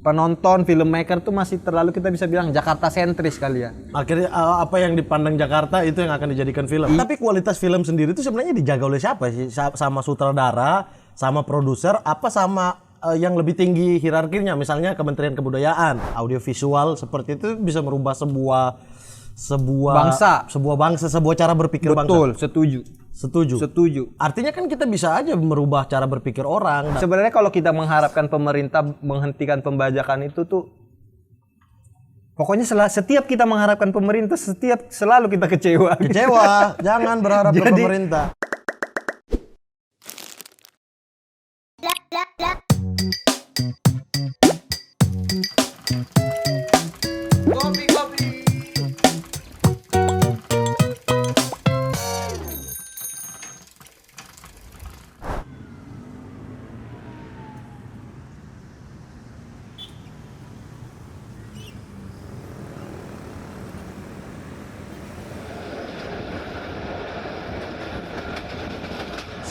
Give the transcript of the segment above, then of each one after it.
penonton, filmmaker tuh masih terlalu kita bisa bilang Jakarta sentris kali ya. Akhirnya apa yang dipandang Jakarta itu yang akan dijadikan film. Tapi kualitas film sendiri itu sebenarnya dijaga oleh siapa sih? Sama sutradara, sama produser, apa sama yang lebih tinggi hierarkinya? Misalnya Kementerian Kebudayaan, audiovisual seperti itu bisa merubah sebuah bangsa, sebuah cara berpikir bangsa. Betul, setuju. Artinya kan kita bisa aja merubah cara berpikir orang. Sebenarnya kalau kita mengharapkan pemerintah menghentikan pembajakan itu tuh pokoknya setiap kita mengharapkan pemerintah selalu kita kecewa. Jangan berharap ke pemerintah. Kopi.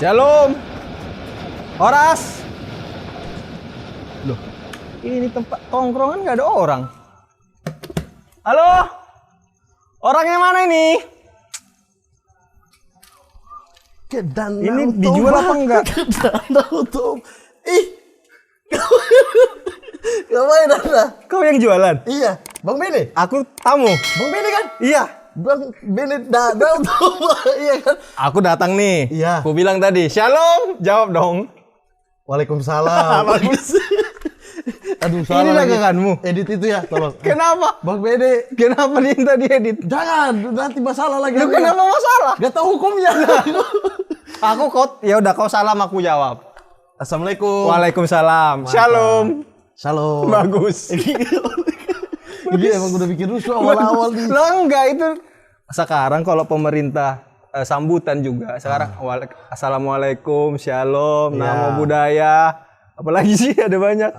Shalom. Horas. Loh, ini tempat tongkrongan nggak ada orang. Halo? Orangnya mana ini? Ini dijual apa enggak? Ih. Ngapain Anda? Kau yang jualan? Iya, Bang Bene. Aku tamu. Bang Bene kan? Iya. Bang Bene datang tuh. Iya kan? Aku datang nih. Iya. Aku bilang tadi, "Shalom." Jawab dong. Waalaikumsalam. Aduh, salah. Ini daganganmu. Edit itu ya, tolong. Kenapa? Bang Bene. Kenapa dia tadi edit? Jangan, nanti masalah lagi. Lu kenapa masalah? Gak tahu hukumnya. Ya udah kau salam aku jawab. Assalamualaikum. Waalaikumsalam. Shalom. Shalom. Bagus. Ini emang udah bikin rusuh awal-awal nih. Lo enggak itu. Sekarang kalau pemerintah sambutan juga. Sekarang Assalamualaikum, Shalom, Namo Buddhaya. Apalagi sih ada banyak.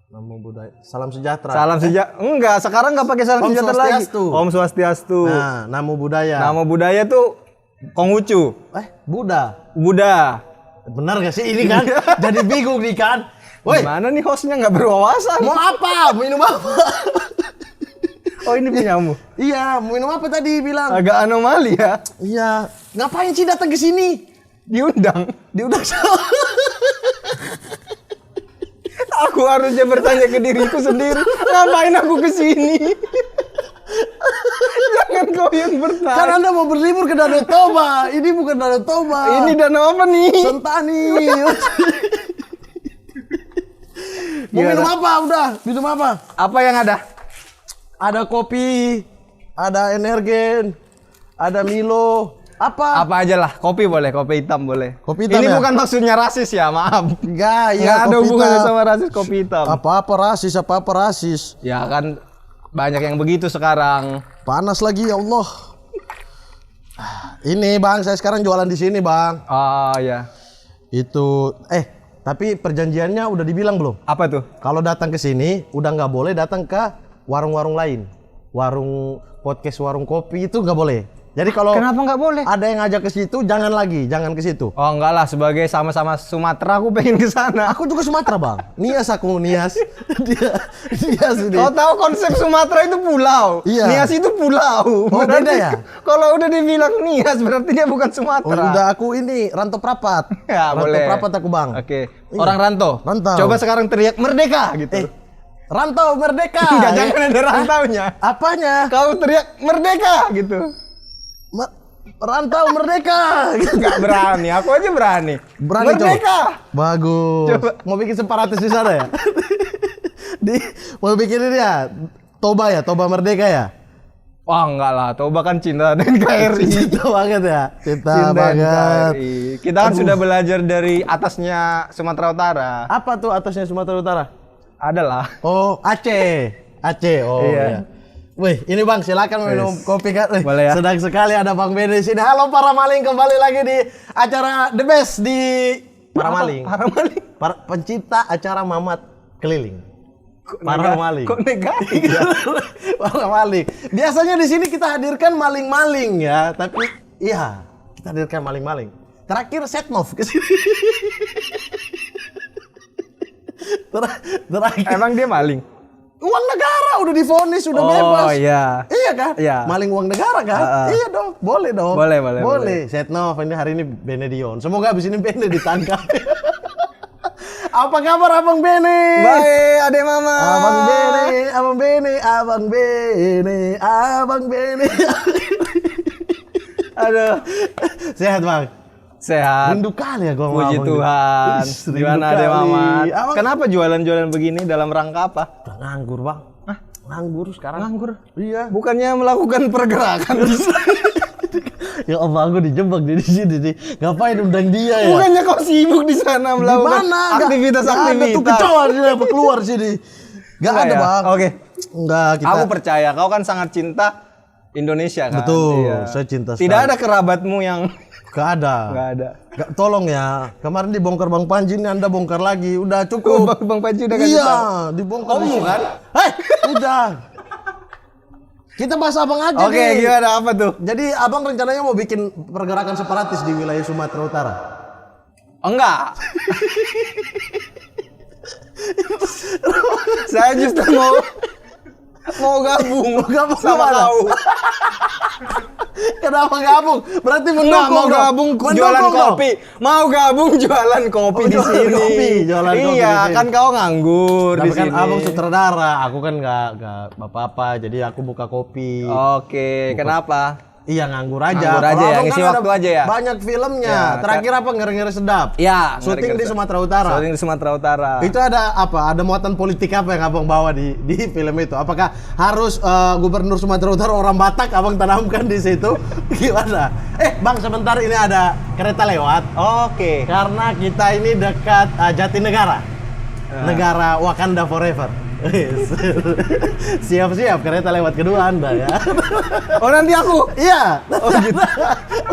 Namo Buddhaya. Salam sejahtera. Enggak, sekarang enggak pakai salam sejahtera lagi. Om Swastiastu. Nah, Namo Buddhaya. Namo Buddhaya tuh Konghucu. Buddha. Benar gak sih ini kan? Jadi bingung nih kan. Woi, mana nih hostnya nggak berwawasan? Mau apa? Minum apa? Oh ini punyamu? Iya, mau minum apa tadi bilang? Agak anomali ya? Iya. Ngapain sih datang ke sini? Diundang. Siapa? Aku harusnya bertanya ke diriku sendiri. Ngapain aku ke sini? Jangan kau yang bertanya. Kan Anda mau berlibur ke Danau Toba. Ini bukan Danau Toba. Ini danau apa nih? Sentani. Mau minum apa? Udah, minum apa? Apa yang ada? Ada kopi, ada energen, ada Milo. Apa? Apa aja lah, kopi boleh, kopi hitam boleh. Kopi hitam ini ya? bukan maksudnya rasis ya, maaf. Enggak, Nggak ada hubungannya sama rasis, kopi hitam. Apa-apa rasis. Ya kan banyak yang begitu sekarang. Panas lagi ya Allah. Ini Bang, saya sekarang jualan di sini Bang. Oh ya. Itu, tapi perjanjiannya udah dibilang belum? Apa tuh? Kalau datang ke sini udah nggak boleh datang ke warung-warung lain. Warung podcast, warung kopi itu nggak boleh. Jadi kalau kenapa nggak boleh? Ada yang ngajak ke situ, jangan ke situ. Oh enggak lah, sebagai sama-sama Sumatera aku pengen ke sana. Aku juga Sumatera Bang. Nias. Nias ini. Kau tahu konsep Sumatera itu pulau. Iya. Nias itu pulau. Oh, beda ya? Kalau udah dibilang Nias berarti dia bukan Sumatera. Oh, udah aku ini rantau perapat. Ya, rantau boleh. perapat aku Bang. Oke. Iya. Orang rantau. Coba sekarang teriak merdeka gitu. Rantau merdeka. Enggak, jangan ada rantaunya. Apanya? Kau teriak merdeka gitu. Rantau merdeka. Enggak berani, aku aja berani. Merdeka. Coba. Bagus. Coba. Mau bikin separatis di sana ya? Mau bikin ini ya? Toba merdeka ya? Wah enggak lah, Toba kan cinta dan NKRI. Cinta banget ya? Cinta banget. NKRI. Kita kan sudah belajar dari atasnya Sumatera Utara. Apa tuh atasnya Sumatera Utara? Adalah. Oh, Aceh. Oh iya. Wih, ini Bang, silakan minum kopi kan. Boleh ya. Sedang sekali ada Bang Bene di sini. Halo para maling, kembali lagi di acara The Best di Para Maling. Pencipta acara Mamat Keliling. Para maling. Kok negatif ya? Para maling. Biasanya di sini kita hadirkan maling-maling ya, tapi iya, kita hadirkan maling-maling. Terakhir Setnov ke sini. Emang dia maling? Uang negara udah divonis, udah bebas. Oh iya. Iya kan? Iya. Maling uang negara kan? Iya dong, boleh dong. Boleh. Setnov ini hari ini Benedion. Semoga habis ini Bene ditangkap. Apa kabar Abang Bene? Baik, Ade Mama. Abang Bene. Aduh. Sehat Bang? Sehat. Rindu kali ya gua sama Puji Abang Tuhan. nih. Rindu Gimana Ade kali. Mamat? Abang- Kenapa jualan-jualan begini dalam rangka apa? Udah nganggur Bang. Hah? Nganggur sekarang. Nganggur. Iya. Bukannya melakukan pergerakan. Ya Allah, aku dijebak di sini nih. Ngapain undang dia ya? Bukannya kau sibuk di sana melakukan aktivitas-aktivitas. Ada tuh kecoa dia apa keluar sini. Gak Enggak ada ya? Bang. Oke. Enggak kita. Aku percaya kau kan sangat cinta Indonesia kan. Betul, Iya. saya cinta Tidak sekali. ada kerabatmu yang Gak ada. enggak ada. Gak, tolong ya. Kemarin dibongkar Bang Panji ini Anda bongkar lagi. Udah Oh, cukup. Bang Panji udah kasih Iya, tahu. dibongkar. Kamu kan? Hei, udah. Kita bahas Abang aja Oke, nih. gimana apa tuh? Jadi Abang rencananya mau bikin pergerakan separatis di wilayah Sumatera Utara. Enggak. Saya justru mau gabung sama kemana? kau. Kenapa gabung? Berarti Enggak mendukung mau dong. gabung jualan Mendukung dong. kopi. Mau gabung jualan kopi Oh, di jualan sini. kopi, jualan kopi Iya, di sini. kan kau nganggur Tapi di kan sini. Abang sutradara, aku kan nggak apa-apa, jadi aku buka kopi. Oke, kenapa? Iya nganggur aja. Nganggur aja Kalau ya, Abang ngisi kan waktu ada aja ya? Banyak filmnya. Ya, Terakhir apa ngeri-ngeri sedap? Ya, Syuting di Sumatera Utara. Syuting di Sumatera Utara. Itu ada apa? Ada muatan politik apa yang Abang bawa di film itu? Apakah harus Gubernur Sumatera Utara orang Batak Abang tanamkan di situ? Gimana? Bang, sebentar ini ada kereta lewat. Oke. Karena kita ini dekat Jatinegara. Negara Wakanda Forever. Siap-siap kereta lewat kedua Anda ya. Oh, nanti aku. Iya. Oh, gitu.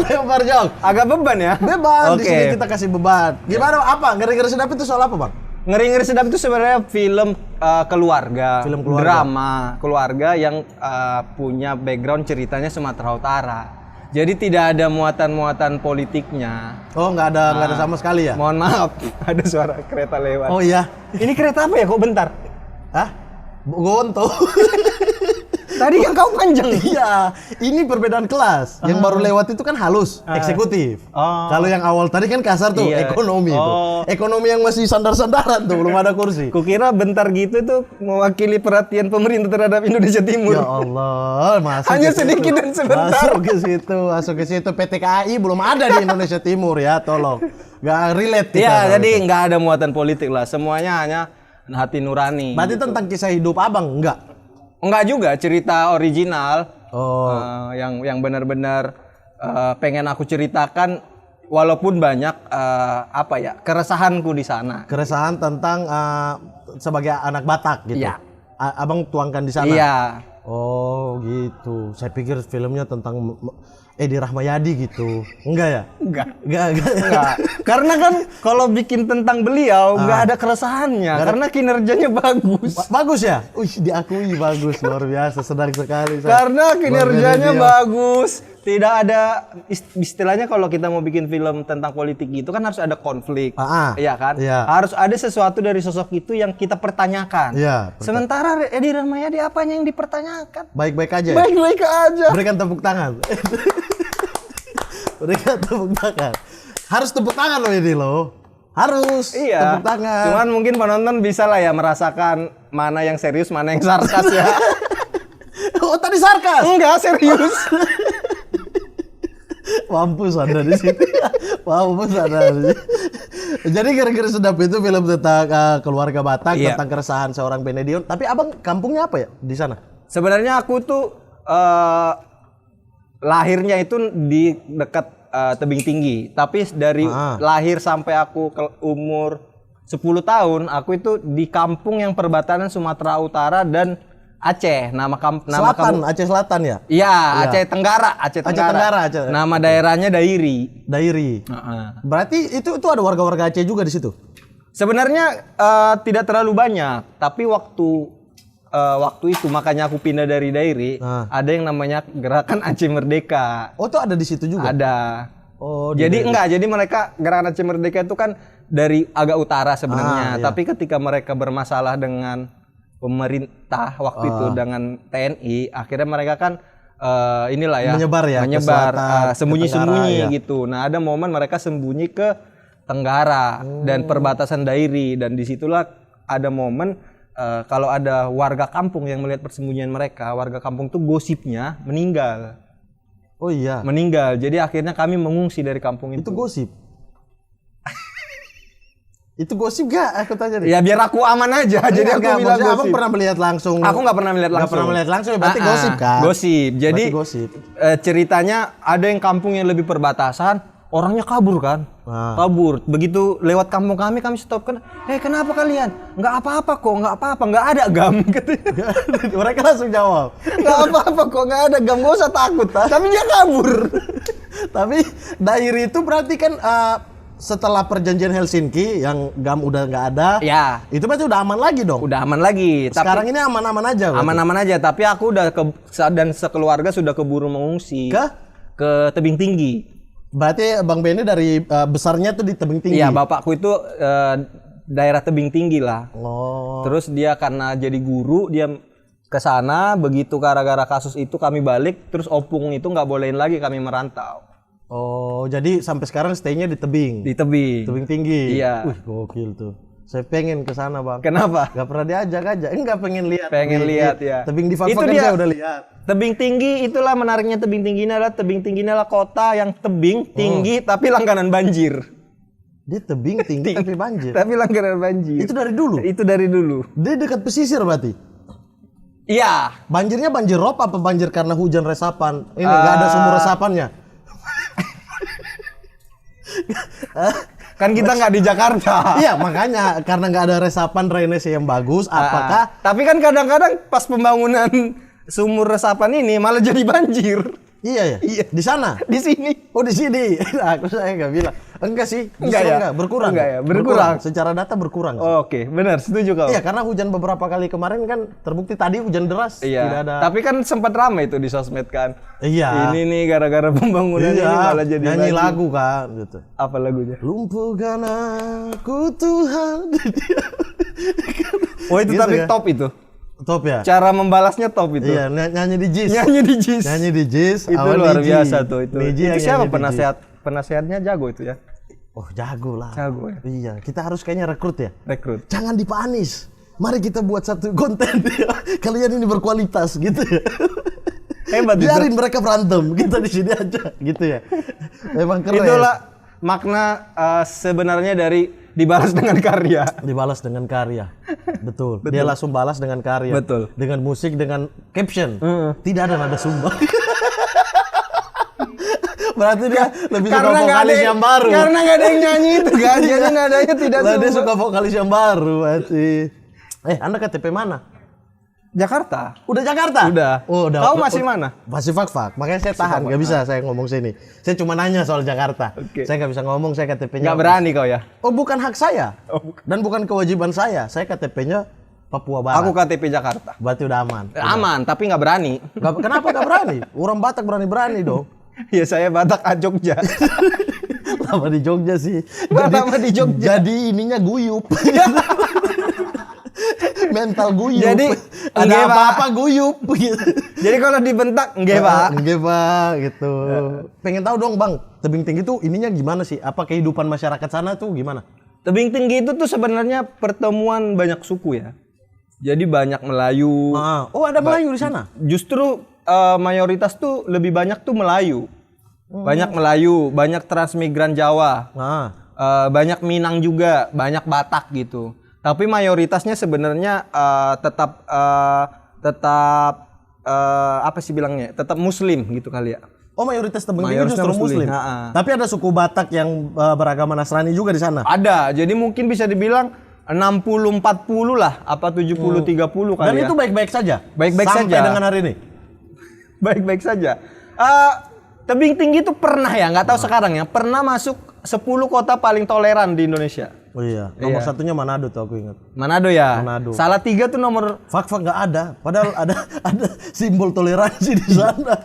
Lempar jok. Agak beban ya? Beban di Oke. sini kita kasih beban. Gimana apa? Ngeri-ngeri sedap itu soal apa, Bang? Ngeri-ngeri sedap itu sebenarnya film keluarga, Film keluarga. drama keluarga yang punya background ceritanya Sumatera Utara. Jadi tidak ada muatan-muatan politiknya. Oh, nggak ada sama sekali ya? Mohon maaf, ada suara kereta lewat. Oh iya. Ini kereta apa ya? Kok bentar? Hah? Gonto. Tadi kan kau panjang. Iya, ini perbedaan kelas. Yang baru lewat itu kan halus, eksekutif. Oh. Kalau yang awal tadi kan kasar tuh, Iya. ekonomi Oh. tuh. Ekonomi yang masih sandar-sandaran tuh, belum ada kursi. Kukira bentar gitu tuh mewakili perhatian pemerintah terhadap Indonesia Timur. Ya Allah, masuk Hanya ke situ. sedikit dan sebentar. Masuk ke situ. PT KAI belum ada di Indonesia Timur ya, tolong. Gak relate kita. Iya, sama jadi itu. nggak ada muatan politik lah. Semuanya hanya hati nurani. Berarti tentang kisah hidup Abang enggak? Enggak juga, cerita original. Oh. Yang benar-benar pengen aku ceritakan, walaupun banyak apa ya, keresahanku di sana. Keresahan tentang sebagai anak Batak gitu. Iya. Abang tuangkan di sana. Iya. Oh gitu. Saya pikir filmnya tentang Edi Rahmayadi gitu. Enggak ya? Enggak. Karena kan kalau bikin tentang beliau nggak ada keresahannya, karena kinerjanya bagus. Bagus ya? Diakui bagus, luar biasa, senang sekali saya. Karena kinerjanya Dia. bagus. Tidak ada istilahnya kalau kita mau bikin film tentang politik gitu kan harus ada konflik. Iya kan? Iya. Harus ada sesuatu dari sosok itu yang kita pertanyakan. Iya. Sementara Edi Rahmayadi apanya yang dipertanyakan? Baik-baik aja. Baik-baik aja. Berikan tepuk tangan. Berikan tepuk tangan. Harus tepuk tangan loh ini loh. Harus Iya. tepuk tangan. Cuman mungkin penonton bisa lah ya merasakan mana yang serius, mana yang sarkas ya. Oh, tadi sarkas. Enggak, serius. Mampus Anda di sini. Mampus Anda di sini. Jadi gara-gara sedap itu film tentang keluarga Batak, Iya. tentang keresahan seorang Benedion. Tapi Abang kampungnya apa ya di sana? Sebenarnya aku tuh lahirnya itu di dekat Tebing Tinggi. Tapi dari lahir sampai aku ke umur 10 tahun, aku itu di kampung yang perbatasan Sumatera Utara dan Aceh. Aceh Selatan ya? Iya, Aceh Tenggara. Tenggara. Nama daerahnya Dairi. Dairi. Berarti itu ada warga-warga Aceh juga di situ? Sebenarnya tidak terlalu banyak, tapi waktu itu makanya aku pindah dari Dairi, ada yang namanya Gerakan Aceh Merdeka. Oh, itu ada di situ juga? Ada. Oh, jadi mereka Gerakan Aceh Merdeka itu kan dari agak utara sebenarnya, iya. tapi ketika mereka bermasalah dengan pemerintah waktu itu dengan TNI, akhirnya mereka kan menyebar ya, menyebar sembunyi-sembunyi ya. gitu. Nah, ada momen mereka sembunyi ke Tenggara dan perbatasan Dairi, dan disitulah ada momen kalau ada warga kampung yang melihat persembunyian mereka, warga kampung tuh gosipnya meninggal. Oh iya. Meninggal. Jadi akhirnya kami mengungsi dari kampung itu. Itu gosip. Itu gosip gak? Aku tanya deh. Ya biar aku aman aja. Jadi aku bilang gosip. Abang pernah melihat langsung. Aku nggak pernah melihat langsung. Nggak pernah melihat langsung, berarti gosip kan? Gosip. Jadi gosip. Ceritanya ada yang kampung yang lebih perbatasan, orangnya kabur kan? Kabur. Begitu lewat kampung kami stop kan. Kenapa kalian? Nggak apa-apa kok, nggak apa-apa, nggak ada gam. Mereka langsung jawab. Nggak apa-apa kok, nggak ada gam, nggak usah takut. Tapi dia kabur. Tapi Dairi itu berarti kan setelah perjanjian Helsinki yang GAM udah nggak ada, ya. Itu berarti udah aman lagi dong. Udah aman lagi. Sekarang ini aman-aman aja. Aman-aman aja. Tapi aku udah dan sekeluarga sudah keburu mengungsi ke Tebing Tinggi. Berarti Bang Benny dari besarnya tuh di Tebing Tinggi. Iya, bapakku itu daerah Tebing Tinggi lah. Oh. Terus dia karena jadi guru, dia ke sana. Begitu gara-gara kasus itu kami balik, terus opung itu nggak bolehin lagi kami merantau. Oh, jadi sampai sekarang stay-nya di Tebing. Di Tebing. Tebing Tinggi. Iya. Wih, gokil tuh. Saya pengen ke sana, Bang. Kenapa? Gak pernah diajak aja. Enggak pengen lihat. Pengen lihat ya. Tebing di Fakfak kan saya udah lihat. Tebing Tinggi itulah menariknya. Tebing Tinggi ini adalah kota yang tebing tinggi tapi langganan banjir. Dia tebing tinggi tapi banjir. Tapi langganan banjir. Itu dari dulu. Itu dari dulu. Dia dekat pesisir berarti. Iya. Banjirnya banjir rob apa banjir karena hujan resapan? Ini nggak ada sumur resapannya. Kan kita nggak di Jakarta. Iya, makanya karena nggak ada resapan drainase yang bagus. Apakah? Tapi kan kadang-kadang pas pembangunan sumur resapan ini malah jadi banjir. Iya ya. Iya. Di sana. Di sini. Oh di sini. Aku saya nggak bilang. Enggak sih. Enggak ya. Enggak. Berkurang. Enggak ya. Berkurang. Secara data berkurang. Oke, benar. Setuju kau. Iya, karena hujan beberapa kali kemarin kan terbukti tadi hujan deras. Iya. Tidak ada. Tapi kan sempat ramai itu di sosmed kan. Iya. Ini nih gara-gara pembangunan ini malah jadi nyanyi lagu kan gitu. Apa lagunya? Lumpuhkan aku Tuhan. Oh itu gitu tapi kan? Top itu. Top ya. Cara membalasnya top itu. Iya, nyanyi di JIS. Nyanyi di JIS. Nyanyi di JIS. Itu luar biasa tuh itu. Itu siapa penasehatnya jago itu ya? Oh jago lah. Jago ya. Iya, kita harus kayaknya rekrut ya. Rekrut. Jangan di Pak Anies. Mari kita buat satu konten kalian ini berkualitas gitu ya. Hebat. Biarin mereka berantem, kita di sini aja gitu ya. Memang keren. Itulah makna sebenarnya dari dibalas dengan karya. Dibalas dengan karya. Betul. Dia langsung balas dengan karya. Betul. Dengan musik, dengan caption. Tidak ada nada Sumba. Berarti dia lebih suka vokalis yang baru. Karena nggak ada yang nyanyi itu kan. Jadi nadanya tidak Sumba. Dia suka vokalis yang baru berarti. Anda KTP mana? Jakarta. Udah Jakarta? Udah. Oh, udah. Kau masih mana? Masih Fakfak. Makanya saya tahan, nggak bisa saya ngomong sini. Saya cuma nanya soal Jakarta. Okay. Saya nggak bisa ngomong, saya KTP-nya. Nggak berani kau ya? Oh, bukan hak saya. Oh, bukan. Dan bukan kewajiban saya. Saya KTP-nya Papua Barat. Aku KTP Jakarta. Berarti udah aman. Aman, tapi nggak berani. Kenapa nggak berani? Orang Batak berani-berani dong. Ya saya Batak Jogja. Lama di Jogja sih. Lama di Jogja. Jadi ininya guyup. Mental guyup. Jadi ada apa-apa guyup gitu. Jadi kalau dibentak nggih, Pak. Nggih, Pak, gitu. Pengen tahu dong, Bang. Tebing Tinggi tuh ininya gimana sih? Apa kehidupan masyarakat sana tuh gimana? Tebing Tinggi itu tuh sebenarnya pertemuan banyak suku ya. Jadi banyak Melayu. Oh, ada Melayu di sana. Justru mayoritas tuh lebih banyak tuh Melayu. Banyak Melayu, banyak transmigran Jawa. Banyak Minang juga, banyak Batak gitu. Tapi mayoritasnya sebenarnya tetap apa sih bilangnya? Tetap Muslim gitu kali ya. Oh, mayoritas Tebing Tinggi justru Muslim. Tapi ada suku Batak yang beragama Nasrani juga di sana. Ada. Jadi mungkin bisa dibilang 60-40 lah, apa 70-30 kali. Dan ya. itu baik-baik saja. Baik-baik saja. Sampai dengan hari ini. Baik-baik saja. Tebing Tinggi itu pernah ya, nggak tahu sekarang ya, pernah masuk 10 kota paling toleran di Indonesia. Oh iya, nomor satunya Manado tuh aku ingat. Manado ya. Manado. Salah 3 tuh nomor. Fakfak nggak ada, padahal ada simbol toleransi di sana.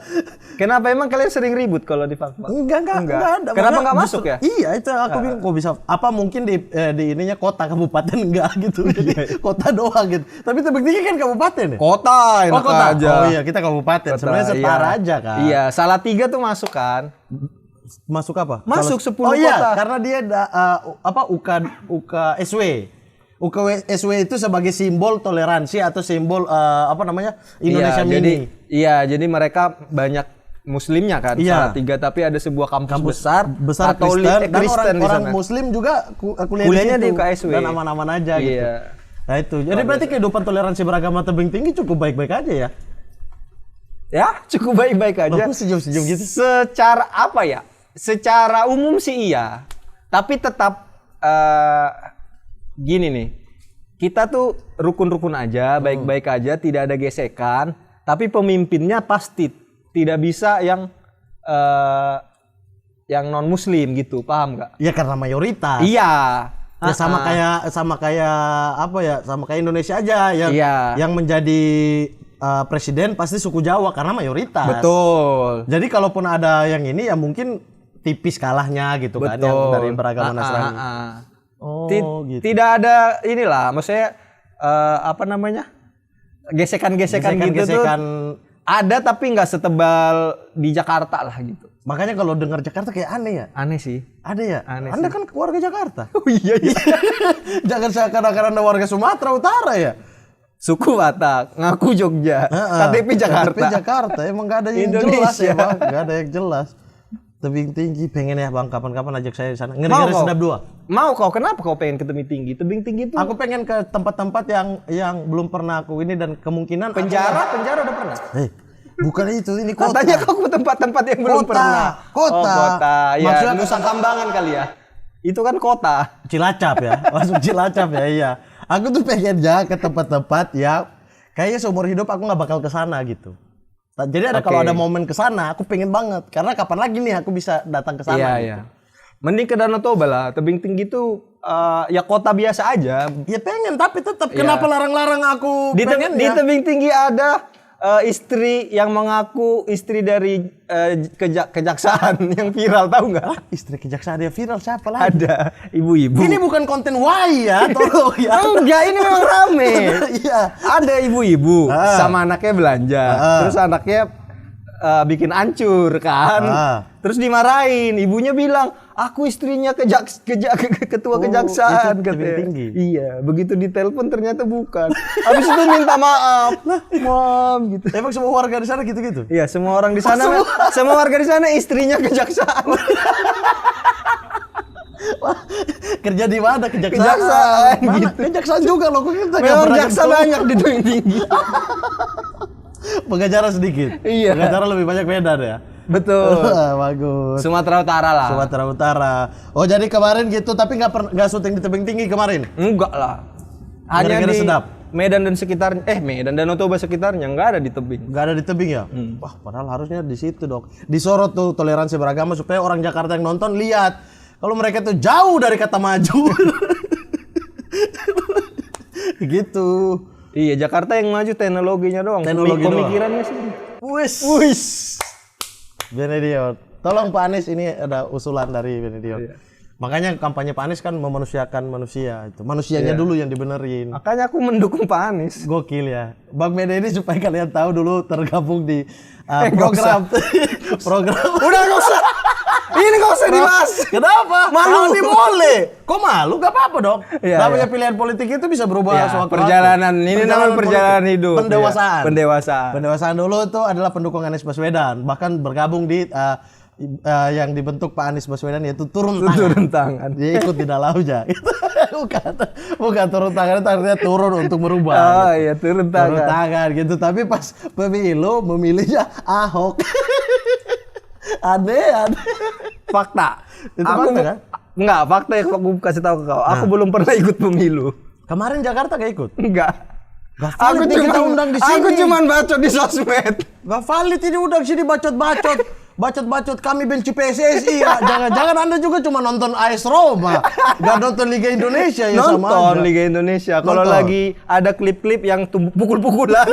Kenapa emang kalian sering ribut kalau di Fakfak? Enggak ada. Kenapa Makanya nggak masuk ya? Iya, itu aku bingung kok bisa. Apa mungkin di ininya kota kabupaten enggak gitu. Jadi kota doang gitu. Tapi Tebing Tinggi kan kabupaten ya? Kota, enak kota aja. Oh iya, kita kabupaten. Sebenarnya setara aja kan. Iya, Salatiga tuh masuk kan? Masuk apa? Masuk 10 oh, iya, kota. karena dia UKSW. UKSW itu sebagai simbol toleransi atau simbol Indonesia Mini. Jadi mereka banyak Muslimnya kan, Salatiga, tapi ada sebuah kampus besar Katolik dan orang Muslim juga kuliahnya di UKSW dan aman-aman aja gitu. Nah itu, jadi berarti kehidupan toleransi beragama Tebing Tinggi cukup baik-baik aja ya? Ya, cukup baik-baik aja. Aku senyum-senyum gitu. Secara apa ya? Secara umum sih iya, tapi tetap gini nih, kita tuh rukun-rukun aja, baik-baik aja, tidak ada gesekan, tapi pemimpinnya pasti tidak bisa yang non Muslim gitu, paham nggak? Iya karena mayoritas. Iya. Ya sama kayak Indonesia aja yang menjadi presiden pasti suku Jawa karena mayoritas. Betul. Jadi kalaupun ada yang ini ya mungkin tipis kalahnya gitu. Betul. Kan yang dari beragama Nasrani. Gitu. Tidak ada inilah, maksudnya gesekan-gesekan gitu tuh ada tapi nggak setebal di Jakarta lah gitu. Makanya kalau dengar Jakarta kayak aneh ya. Aneh sih. Ada ya? Aneh Anda sih. kan keluarga Jakarta. Oh iya. Jangan seakan-akan Anda warga Sumatera Utara ya. Suku Batak, ngaku Jogja, KTP Jakarta. KTP Jakarta, emang nggak ada yang jelas ya bang. Nggak ada yang jelas. Tebing Tinggi pengen ya bang, kapan-kapan ajak saya di sana. Ngeri-ngeri sedap dua. Mau kau? Kenapa kau pengen ke Tebing Tinggi? Tebing Tinggi itu aku pengen ke tempat-tempat yang belum pernah aku ini dan kemungkinan penjara udah pernah. Bukan itu, ini kota. Katanya kau ke tempat-tempat yang belum pernah. Kota. Oh, kota. Ya, maksudnya Nusa Kambangan kali ya. Itu kan kota. Cilacap ya. Masuk Cilacap ya, iya. Aku tuh pengen ke tempat-tempat yang kayaknya seumur hidup aku nggak bakal ke sana gitu. Jadi kalau ada momen ke sana, aku pengen banget. Karena kapan lagi nih aku bisa datang ke sana. Iya, gitu. iya. Mending ke Danau Toba lah. Tebing Tinggi itu ya kota biasa aja. Ya pengen, tapi tetap kenapa larang-larang aku di Tebing Tinggi ada istri yang mengaku istri dari kejaksaan yang viral, tahu nggak? Istri kejaksaan yang viral siapa lagi? Ada ibu-ibu. Ini bukan konten why ya, tolong ya. Enggak, ini memang rame. Iya. Ada ibu-ibu sama anaknya belanja, terus anaknya bikin hancur kan, terus dimarahin. Ibunya bilang, aku istrinya ketua kejaksaan, katanya. Iya, begitu ditelepon ternyata bukan. Habis itu minta maaf, Mom, gitu. Emang semua warga di sana gitu-gitu? Iya, semua orang di sana, semua warga di sana istrinya kejaksaan. Kerja di mana kejaksaan? Kejaksaan, gitu. Kejaksaan juga loh. Memang jaksa banyak di Tebing Tinggi. Pengacara sedikit. Iya. Pengacara lebih banyak Medan ya. Betul. Bagus. Sumatera Utara lah. Sumatera Utara. Oh jadi kemarin gitu, tapi nggak syuting di Tebing Tinggi kemarin? Enggak lah. Hanya di sedap. Medan dan sekitar, Medan dan Danau Toba sekitarnya, nggak ada di tebing. Nggak ada di tebing ya? Wah, padahal harusnya di situ dong. Disorot tuh toleransi beragama supaya orang Jakarta yang nonton lihat kalau mereka tuh jauh dari kata maju. Gitu. Iya, Jakarta yang maju teknologinya doang. Pemikirannya sih. Wis. Benediot. Tolong Pak Anies, ini ada usulan dari Benediot. Iya. Makanya kampanye Pak Anies kan memanusiakan manusia itu. Manusianya dulu yang dibenerin. Makanya aku mendukung Pak Anies. Gokil ya. Bang Mede ini supaya kalian tahu dulu tergabung di program. Udah nggak usah. Ini nggak usah dibahas. Kenapa? Malu. Ini boleh. Kok malu? Gak apa-apa dong. Iya, namanya pilihan politik itu bisa berubah suatu perjalanan. Ini namanya perjalanan hidup. Pendewasaan. Pendewasaan Dulu itu adalah pendukung Anies Baswedan. Bahkan bergabung di yang dibentuk Pak Anies Baswedan yaitu turun tangan. Dia ikut di dalamnya. bukan turun tangan, itu artinya turun untuk merubah. Oh gitu. Iya, turun tangan gitu. Tapi pas pemilu memilihnya Ahok. Aneh. Fakta. Itu fakta kan? Enggak, fakta yang aku kasih tahu ke kau. Aku belum pernah ikut pemilu. Kemarin Jakarta gak ikut? Enggak. Aku cuma undang di sini. Aku cuma bacot di sosmed. Gak valid ini undang sini bacot-bacot. Bacot-bacot kami benci PSSI ya. Jangan Anda juga cuma nonton AS Roma. Gak nonton Liga Indonesia ya nonton sama aja. Nonton Liga Indonesia. Kalau lagi ada klip-klip yang pukul-pukulan.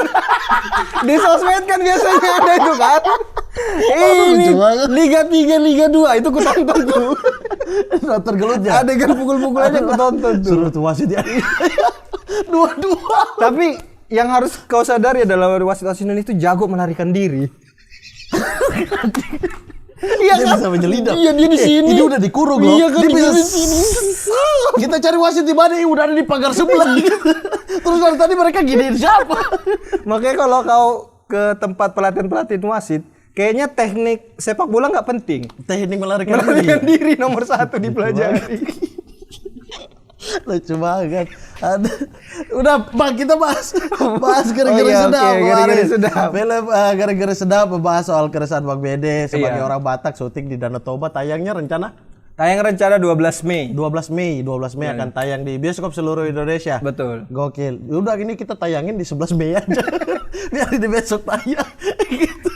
Di sosmed kan biasanya ada itu kan. Ini Liga 3, Liga 2 itu ku tonton tuh. Nonton gelutnya. Adegan pukul-pukulannya ku tonton tuh. Suruh tuh wasit ya. Dua-dua. Tapi yang harus kau sadari adalah wasit-wasit Indonesia itu jago melarikan diri. Iya Dia kan? bisa menyelidap. Iya dia di sini. Ini udah dikurung loh. Iya kan Dia bisa di sini. Kita cari wasit di mana? Udah ada di pagar sebelah. Terus dari tadi mereka giniin siapa? Makanya kalau kau ke tempat pelatihan wasit, kayaknya teknik sepak bola nggak penting. Teknik melarikan Diri nomor 1 dipelajari. Lucu banget. Udah Bang, kita bahas gara-gara iya, sedap. oke, gara-gara sedap. Film gara-gara sedap membahas soal keresahan Bang Bede sebagai Iya. orang Batak syuting di Danau Toba. Tayangnya Tayang rencana 12 Mei. 12 Mei akan tayang di bioskop seluruh Indonesia. Betul. Gokil. Udah ini kita tayangin di 11 Mei aja. Biar di besok tayang. Gitu.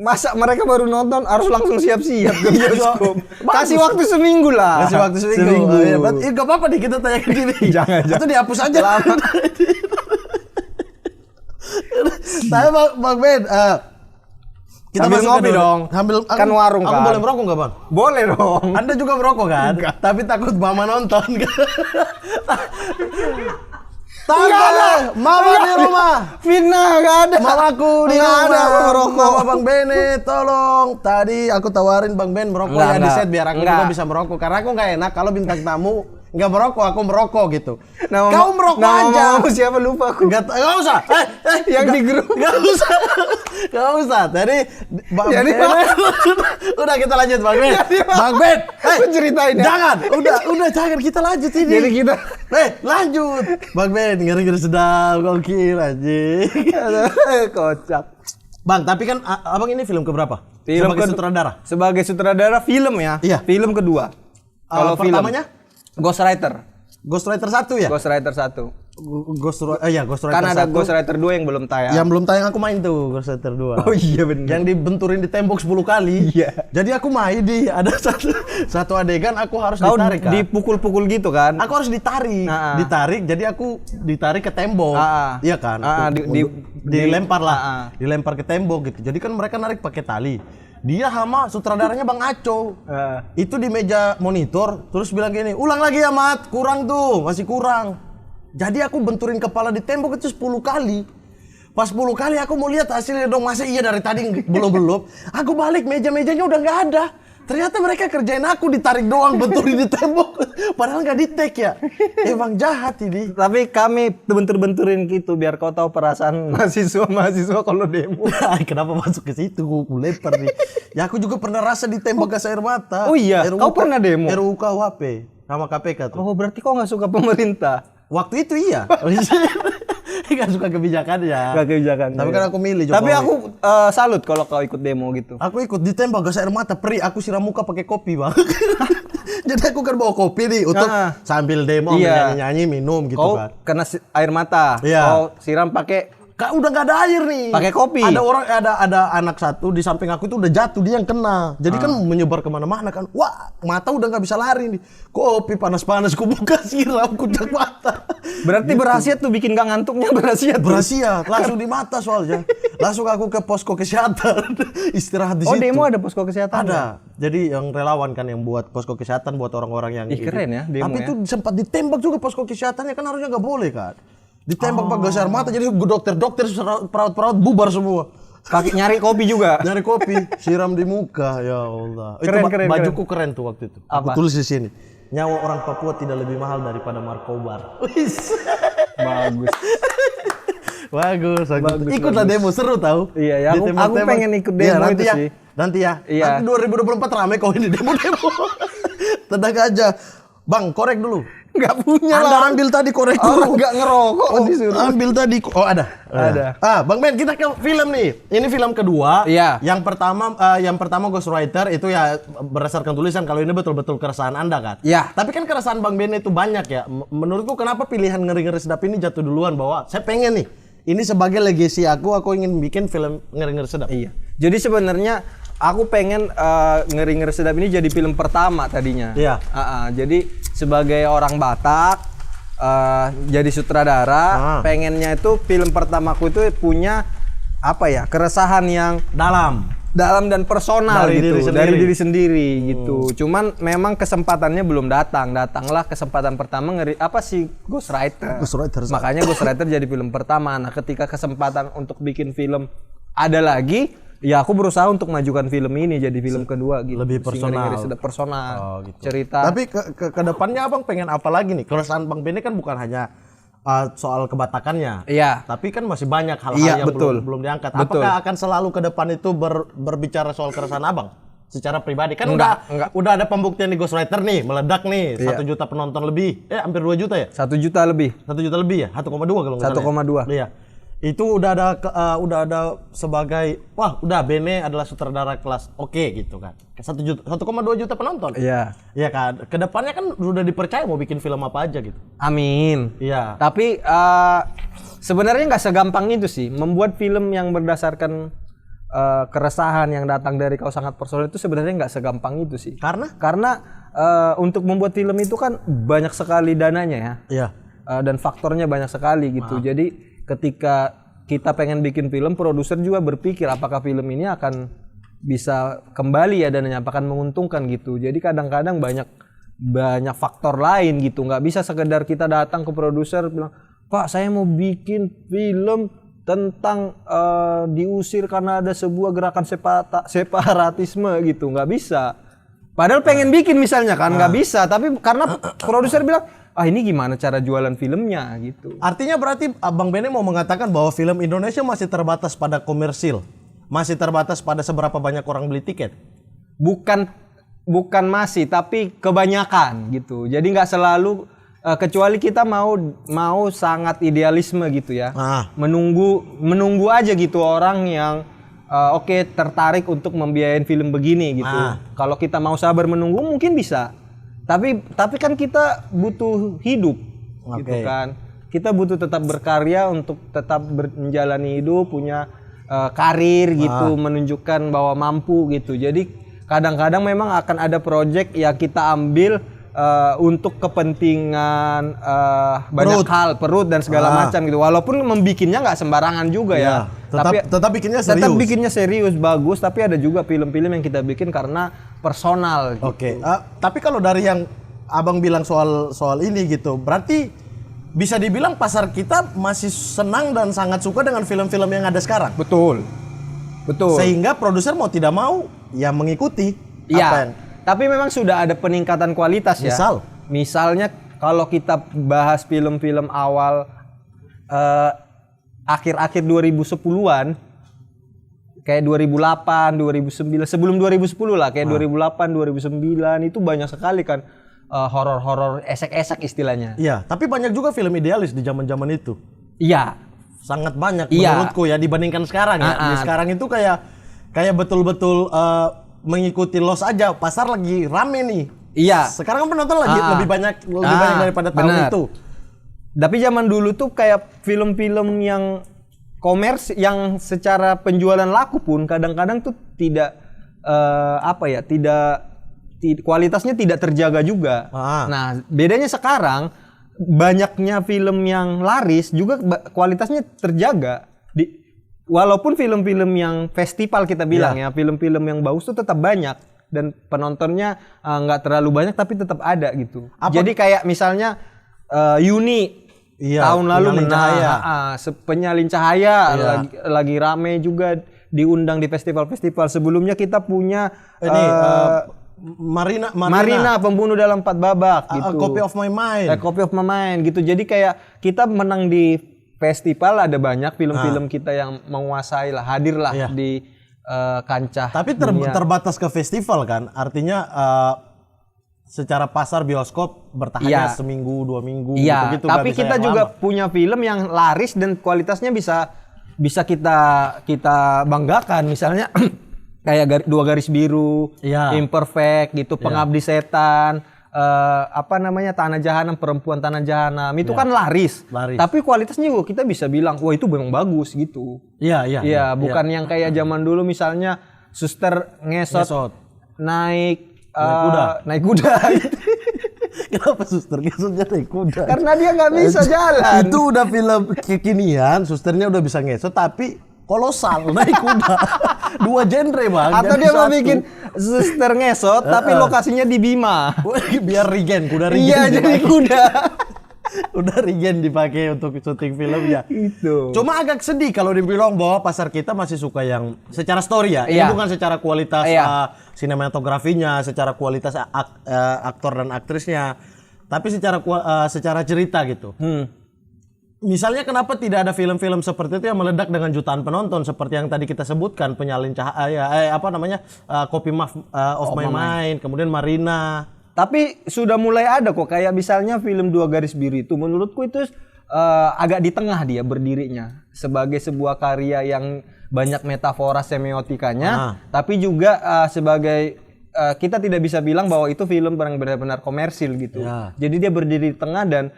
Masa mereka baru nonton harus langsung siap-siap ke bioskop. Kasih waktu seminggu lah. Kasih waktu seminggu. Oh, iya. Berarti enggak apa-apa nih kita tayangin gini. Jangan. Itu dihapus aja. Tapi Bang Ben, kita Sambil masuk ngopi ke dong. Kan warung aku kan. boleh merokok nggak Bang? Boleh dong. Anda juga merokok kan? Tapi takut mama nonton kan? Takut mama di rumah. Fitnah nggak ada. Mamaku di Nggak rumah. ada aku merokok. Mama Bang Bene, tolong. Tadi aku tawarin Bang Ben merokok Nggak, ya di nggak. set biar aku Nggak. juga bisa merokok. Karena aku nggak enak kalau bintang tamu nggak merokok, aku merokok gitu. Nama- Kau merokok nama aja. mamamu siapa lupa aku. Nggak usah. Yang di grup. Nggak usah. Tadi Bang Jadi, Ben. Udah kita lanjut Bang Ben. Bang Ben. Aku ceritain ya. Jangan. Udah jangan kita lanjut ini. Jadi kita Lanjut. Bang Ben, ngeri-ngeri sedap, gokil anjing. kocak. Bang, tapi kan abang ini film keberapa? Sebagai sutradara. Sebagai sutradara film ya. Iya. Film kedua. Kalau pertamanya? Ghostwriter. Ghostwriter 1 ya? Ghostwriter 1. Ghostwriter Kan ada 1. Ghostwriter 2 yang belum tayang. Yang belum tayang aku main tuh Ghostwriter 2. Oh iya benar. Yang dibenturin di tembok 10 kali. Iya. Jadi aku main ada satu adegan aku harus Kau ditarik kan. dipukul-pukul gitu kan? Aku harus ditarik. Ah. Ditarik jadi aku ditarik ke tembok. Ah. Iya kan? Dilempar lah. Dilempar ke tembok gitu. Jadi kan mereka narik pakai tali. Dia sama sutradaranya Bang Aco. Itu di meja monitor terus bilang gini, "Ulang lagi ya, Mat. Kurang tuh, masih kurang." Jadi aku benturin kepala di tembok itu 10 kali. Pas 10 kali aku mau lihat hasilnya dong. Masa iya dari tadi belum. Aku balik meja-mejanya udah nggak ada. Ternyata mereka kerjain aku ditarik doang benturin di tembok. Padahal nggak di-take ya. Emang jahat ini. Tapi kami bentur-benturin gitu biar kau tahu perasaan mahasiswa kalau demo. Kenapa masuk ke situ? Aku lempar nih. Ya aku juga pernah rasa ditembak gas air mata. Oh iya, kau pernah demo? RUU KUHP sama KPK tuh. Oh berarti kau nggak suka pemerintah? Waktu itu iya. Gak suka kebijakannya. Gak kebijakan. Tapi kan aku milih Jokowi. Tapi aku salut kalau kau ikut demo gitu. Aku ikut ditembak gas air mata, perih. Aku siram muka pakai kopi, Bang. Jadi aku kan bawa kopi nih untuk sambil demo nyanyi-nyanyi minum gitu kau kan. kena air mata. Iya. Kau siram pakai Udah nggak ada air nih. Pakai kopi. Ada anak satu di samping aku itu udah jatuh, dia yang kena. Jadi kan menyebar kemana-mana kan. Wah, mata udah nggak bisa lari nih. Kopi panas-panas, ku buka siram, kucak mata. Berarti gitu. Berhasiat tuh bikin gak ngantuknya berhasiat. Berhasiat, langsung di mata soalnya. Langsung aku ke posko kesehatan. Istirahat di situ. Oh, demo ada posko kesehatan? Ada. Jadi yang relawan kan yang buat posko kesehatan buat orang-orang yang keren ya demo. Tapi itu sempat ditembak juga posko kesehatannya, kan harusnya nggak boleh kan. Ditembak pakai gas air mata, jadi dokter-dokter, perawat-perawat bubar semua. Pakai nyari kopi juga. Nyari kopi, siram di muka, ya Allah. Keren. Bajuku keren tuh waktu itu. Apa? Aku tulis di sini. Nyawa orang Papua tidak lebih mahal daripada markobar. Bagus. Bagus. Ikutlah demo, seru tahu. Iya, ya, aku pengen ikut demo nanti itu ya, sih. Nanti ya. Iya. Nanti 2024 rame kau ini demo-demo. Tenang aja. Bang, korek dulu. Nggak punya Anda lah. ambil tadi korek Orang dulu. nggak ngerokok disuruh. Ambil tadi. Oh ada. Bang Ben, kita ke film nih. Ini film kedua. Iya. Yang pertama Ghostwriter itu ya berdasarkan tulisan. Kalau ini betul-betul keresahan Anda kan. Iya. Tapi kan keresahan Bang Ben itu banyak ya. Menurutku kenapa pilihan ngeri-ngeri sedap ini jatuh duluan, bahwa saya pengen nih. Ini sebagai legacy aku ingin bikin film ngeri-ngeri sedap. Iya. Jadi sebenarnya aku pengen ngeri-ngeri sedap ini jadi film pertama tadinya. Iya. Jadi sebagai orang Batak, jadi sutradara, pengennya itu film pertamaku itu punya apa ya, keresahan yang Dalam. dalam dan personal Dari gitu, diri sendiri. dari diri sendiri gitu. Cuman memang kesempatannya belum datang. Datanglah kesempatan pertama Ghost Rider. Ghost Rider. Makanya Ghost Rider jadi film pertama. Nah, ketika kesempatan untuk bikin film ada lagi, ya aku berusaha untuk majukan film ini jadi film kedua gitu. Lebih personal. Personal. Oh, gitu. Cerita. Tapi ke depannya Abang pengen apa lagi nih? Keresahan Bang Benny kan bukan hanya soal kebatakannya. Iya. Tapi kan masih banyak hal-hal Iya, yang betul. belum diangkat. Betul. Apakah akan selalu ke depan itu berbicara soal keresahan Abang? Secara pribadi kan Enggak. udah ada pembuktian di Ghost Rider nih, meledak nih, 1 juta penonton lebih. Hampir 2 juta ya? 1 juta lebih. 1 juta lebih ya? 1,2 kalau nggak salah. 1,2. Iya. Itu udah ada sebagai udah Bene adalah sutradara kelas oke gitu kan. 1,2 juta penonton. Iya. Iya kan. Kedepannya kan udah dipercaya mau bikin film apa aja gitu. Amin. Iya. Tapi sebenarnya nggak segampang itu sih membuat film yang berdasarkan keresahan yang datang dari Kau Sangat Personal itu sebenarnya nggak segampang itu sih. Karena untuk membuat film itu kan banyak sekali dananya ya. Iya. Dan faktornya banyak sekali gitu. Jadi ketika kita pengen bikin film, produser juga berpikir apakah film ini akan bisa kembali ya dananya, apakah menguntungkan gitu. Jadi kadang-kadang banyak faktor lain gitu. Nggak bisa sekedar kita datang ke produser bilang, Pak saya mau bikin film tentang diusir karena ada sebuah gerakan separatisme gitu. Nggak bisa. Padahal pengen bikin misalnya kan, nggak bisa. Tapi karena produser bilang, ini gimana cara jualan filmnya gitu. Artinya berarti Abang Bene mau mengatakan bahwa film Indonesia masih terbatas pada komersil. Masih terbatas pada seberapa banyak orang beli tiket. Bukan masih, tapi kebanyakan gitu. Jadi nggak selalu kecuali kita mau sangat idealisme gitu ya. Menunggu aja gitu orang yang tertarik untuk membiayain film begini gitu. Kalau kita mau sabar menunggu mungkin bisa. Tapi kan kita butuh hidup gitu kan. Kita butuh tetap berkarya untuk tetap menjalani hidup, punya karir gitu, menunjukkan bahwa mampu gitu. Jadi kadang-kadang memang akan ada project yang kita ambil untuk kepentingan banyak hal, perut dan segala macam gitu. Walaupun membikinnya nggak sembarangan juga ya. Tetap bikinnya serius. Tetap bikinnya serius, bagus. Tapi ada juga film-film yang kita bikin karena personal. Gitu. Tapi kalau dari yang Abang bilang soal ini gitu, berarti bisa dibilang pasar kita masih senang dan sangat suka dengan film-film yang ada sekarang. Betul. Sehingga produser mau tidak mau ya mengikuti. Iya. Tapi memang sudah ada peningkatan kualitas ya. Misalnya kalau kita bahas film-film awal akhir-akhir 2010-an kayak 2008, 2009, sebelum 2010 lah, kayak 2008, 2009 itu banyak sekali kan horor-horor esek-esek istilahnya. Iya, tapi banyak juga film idealis di zaman-zaman itu. Iya. Sangat banyak menurutku ya dibandingkan sekarang ya. Di sekarang itu kayak betul-betul mengikuti los aja, pasar lagi rame nih. Iya. Sekarang penonton lagi lebih banyak daripada tahun itu. Tapi zaman dulu tuh kayak film-film yang komers yang secara penjualan laku pun kadang-kadang tuh tidak kualitasnya tidak terjaga juga. Nah, bedanya sekarang banyaknya film yang laris juga kualitasnya terjaga. Walaupun film-film yang festival kita bilang ya, film-film yang bagus tuh tetap banyak dan penontonnya nggak terlalu banyak tapi tetap ada gitu. Jadi kayak misalnya Yuni tahun lalu menang, Penyalin Cahaya lagi rame juga diundang di festival-festival. Sebelumnya kita punya Marina Pembunuh dalam 4 babak gitu. Copy of My Mind. Copy of My Mind gitu. Jadi kayak kita menang di festival, ada banyak film-film kita yang menguasai lah, hadir lah di kancah. Tapi terbatas ke festival kan, artinya secara pasar bioskop bertahannya seminggu 2 minggu gitu. Tapi kita juga punya film yang laris dan kualitasnya bisa kita banggakan. Misalnya kayak 2 Garis Biru, Imperfect gitu, Pengabdi Setan, Tanah Jahanam, Perempuan Tanah Jahanam. Itu kan laris. Tapi kualitasnya juga kita bisa bilang, wah itu memang bagus gitu. Iya, bukan yang kayak zaman dulu misalnya Suster ngesot. Naik kuda. Kenapa Suster ngesotnya naik kuda? Karena dia nggak bisa jalan. Itu udah film kekinian, susternya udah bisa ngesot, tapi kolosal naik kuda. Dua genre bang. Atau jadi dia mau satu. bikin suster ngesot tapi lokasinya di Bima. Biar Regen, kuda Regen. Iya jadi kuda. Udah Regen dipakai untuk syuting filmnya. Itu. Cuma agak sedih kalau dibilang bahwa pasar kita masih suka yang secara story ya. Ini Iya. bukan secara kualitas Iya. sinematografinya, secara kualitas aktor dan aktrisnya, tapi secara cerita gitu. Misalnya kenapa tidak ada film-film seperti itu yang meledak dengan jutaan penonton seperti yang tadi kita sebutkan, Penyalin Cahaya, Copy of My Mind, kemudian Marina. Tapi sudah mulai ada kok kayak misalnya film Dua Garis Biru itu menurutku itu agak di tengah dia berdirinya sebagai sebuah karya yang banyak metafora semiotikanya tapi juga sebagai kita tidak bisa bilang bahwa itu film yang benar-benar komersil gitu. Ya. Jadi dia berdiri di tengah dan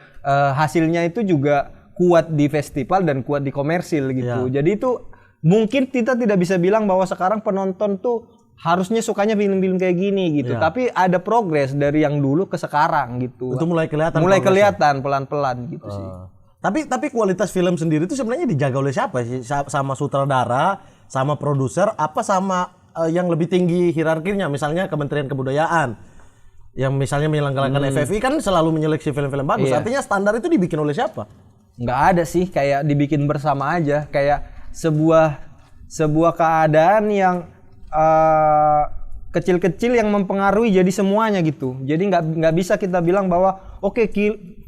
hasilnya itu juga kuat di festival dan kuat di komersil gitu. Ya. Jadi itu mungkin kita tidak bisa bilang bahwa sekarang penonton tuh harusnya sukanya film-film kayak gini gitu. Ya. Tapi ada progres dari yang dulu ke sekarang gitu. Itu mulai kelihatan. Mulai progresnya. kelihatan pelan-pelan gitu sih. Tapi kualitas film sendiri itu sebenarnya dijaga oleh siapa sih? Sama sutradara, sama produser, apa sama yang lebih tinggi hierarkinya? Misalnya Kementerian Kebudayaan yang misalnya menyelenggarakan FFI kan selalu menyeleksi film-film bagus. Iya. Artinya standar itu dibikin oleh siapa? Nggak ada sih, kayak dibikin bersama aja, kayak sebuah keadaan yang kecil-kecil yang mempengaruhi jadi semuanya gitu. Jadi nggak bisa kita bilang bahwa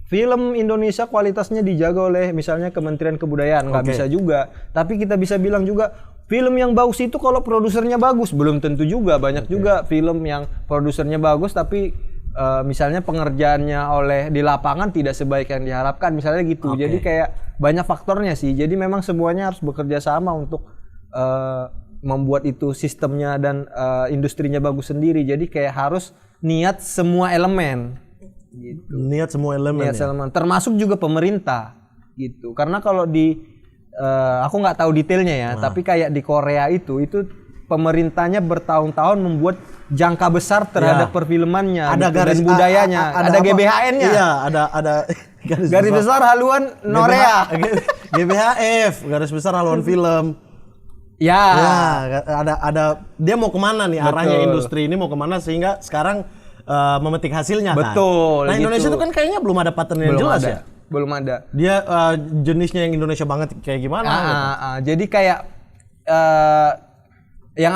film Indonesia kualitasnya dijaga oleh misalnya Kementerian Kebudayaan, nggak bisa juga. Tapi kita bisa bilang juga film yang bagus itu kalau produsernya bagus, belum tentu juga. Banyak juga film yang produsernya bagus tapi misalnya pengerjaannya di lapangan tidak sebaik yang diharapkan, misalnya gitu. Jadi kayak banyak faktornya sih. Jadi memang semuanya harus bekerja sama untuk membuat itu sistemnya dan industrinya bagus sendiri. Jadi kayak harus niat semua elemen. Gitu. Niat semua elemen. Niat elemen, termasuk juga pemerintah gitu. Karena kalau aku nggak tahu detailnya ya, tapi kayak di Korea itu pemerintahnya bertahun-tahun membuat jangka besar terhadap perfilmannya, ada gitu, garis dan budayanya, ada GBHN-nya. Iya, ada garis besar haluan Norea. GBHF, garis besar haluan film. Ya, ada dia mau kemana nih arahnya industri ini mau kemana sehingga sekarang memetik hasilnya betul. Nah Indonesia gitu. itu kan kayaknya belum ada pattern yang jelas ya. Belum ada. Dia jenisnya yang Indonesia banget kayak gimana? Jadi kayak yang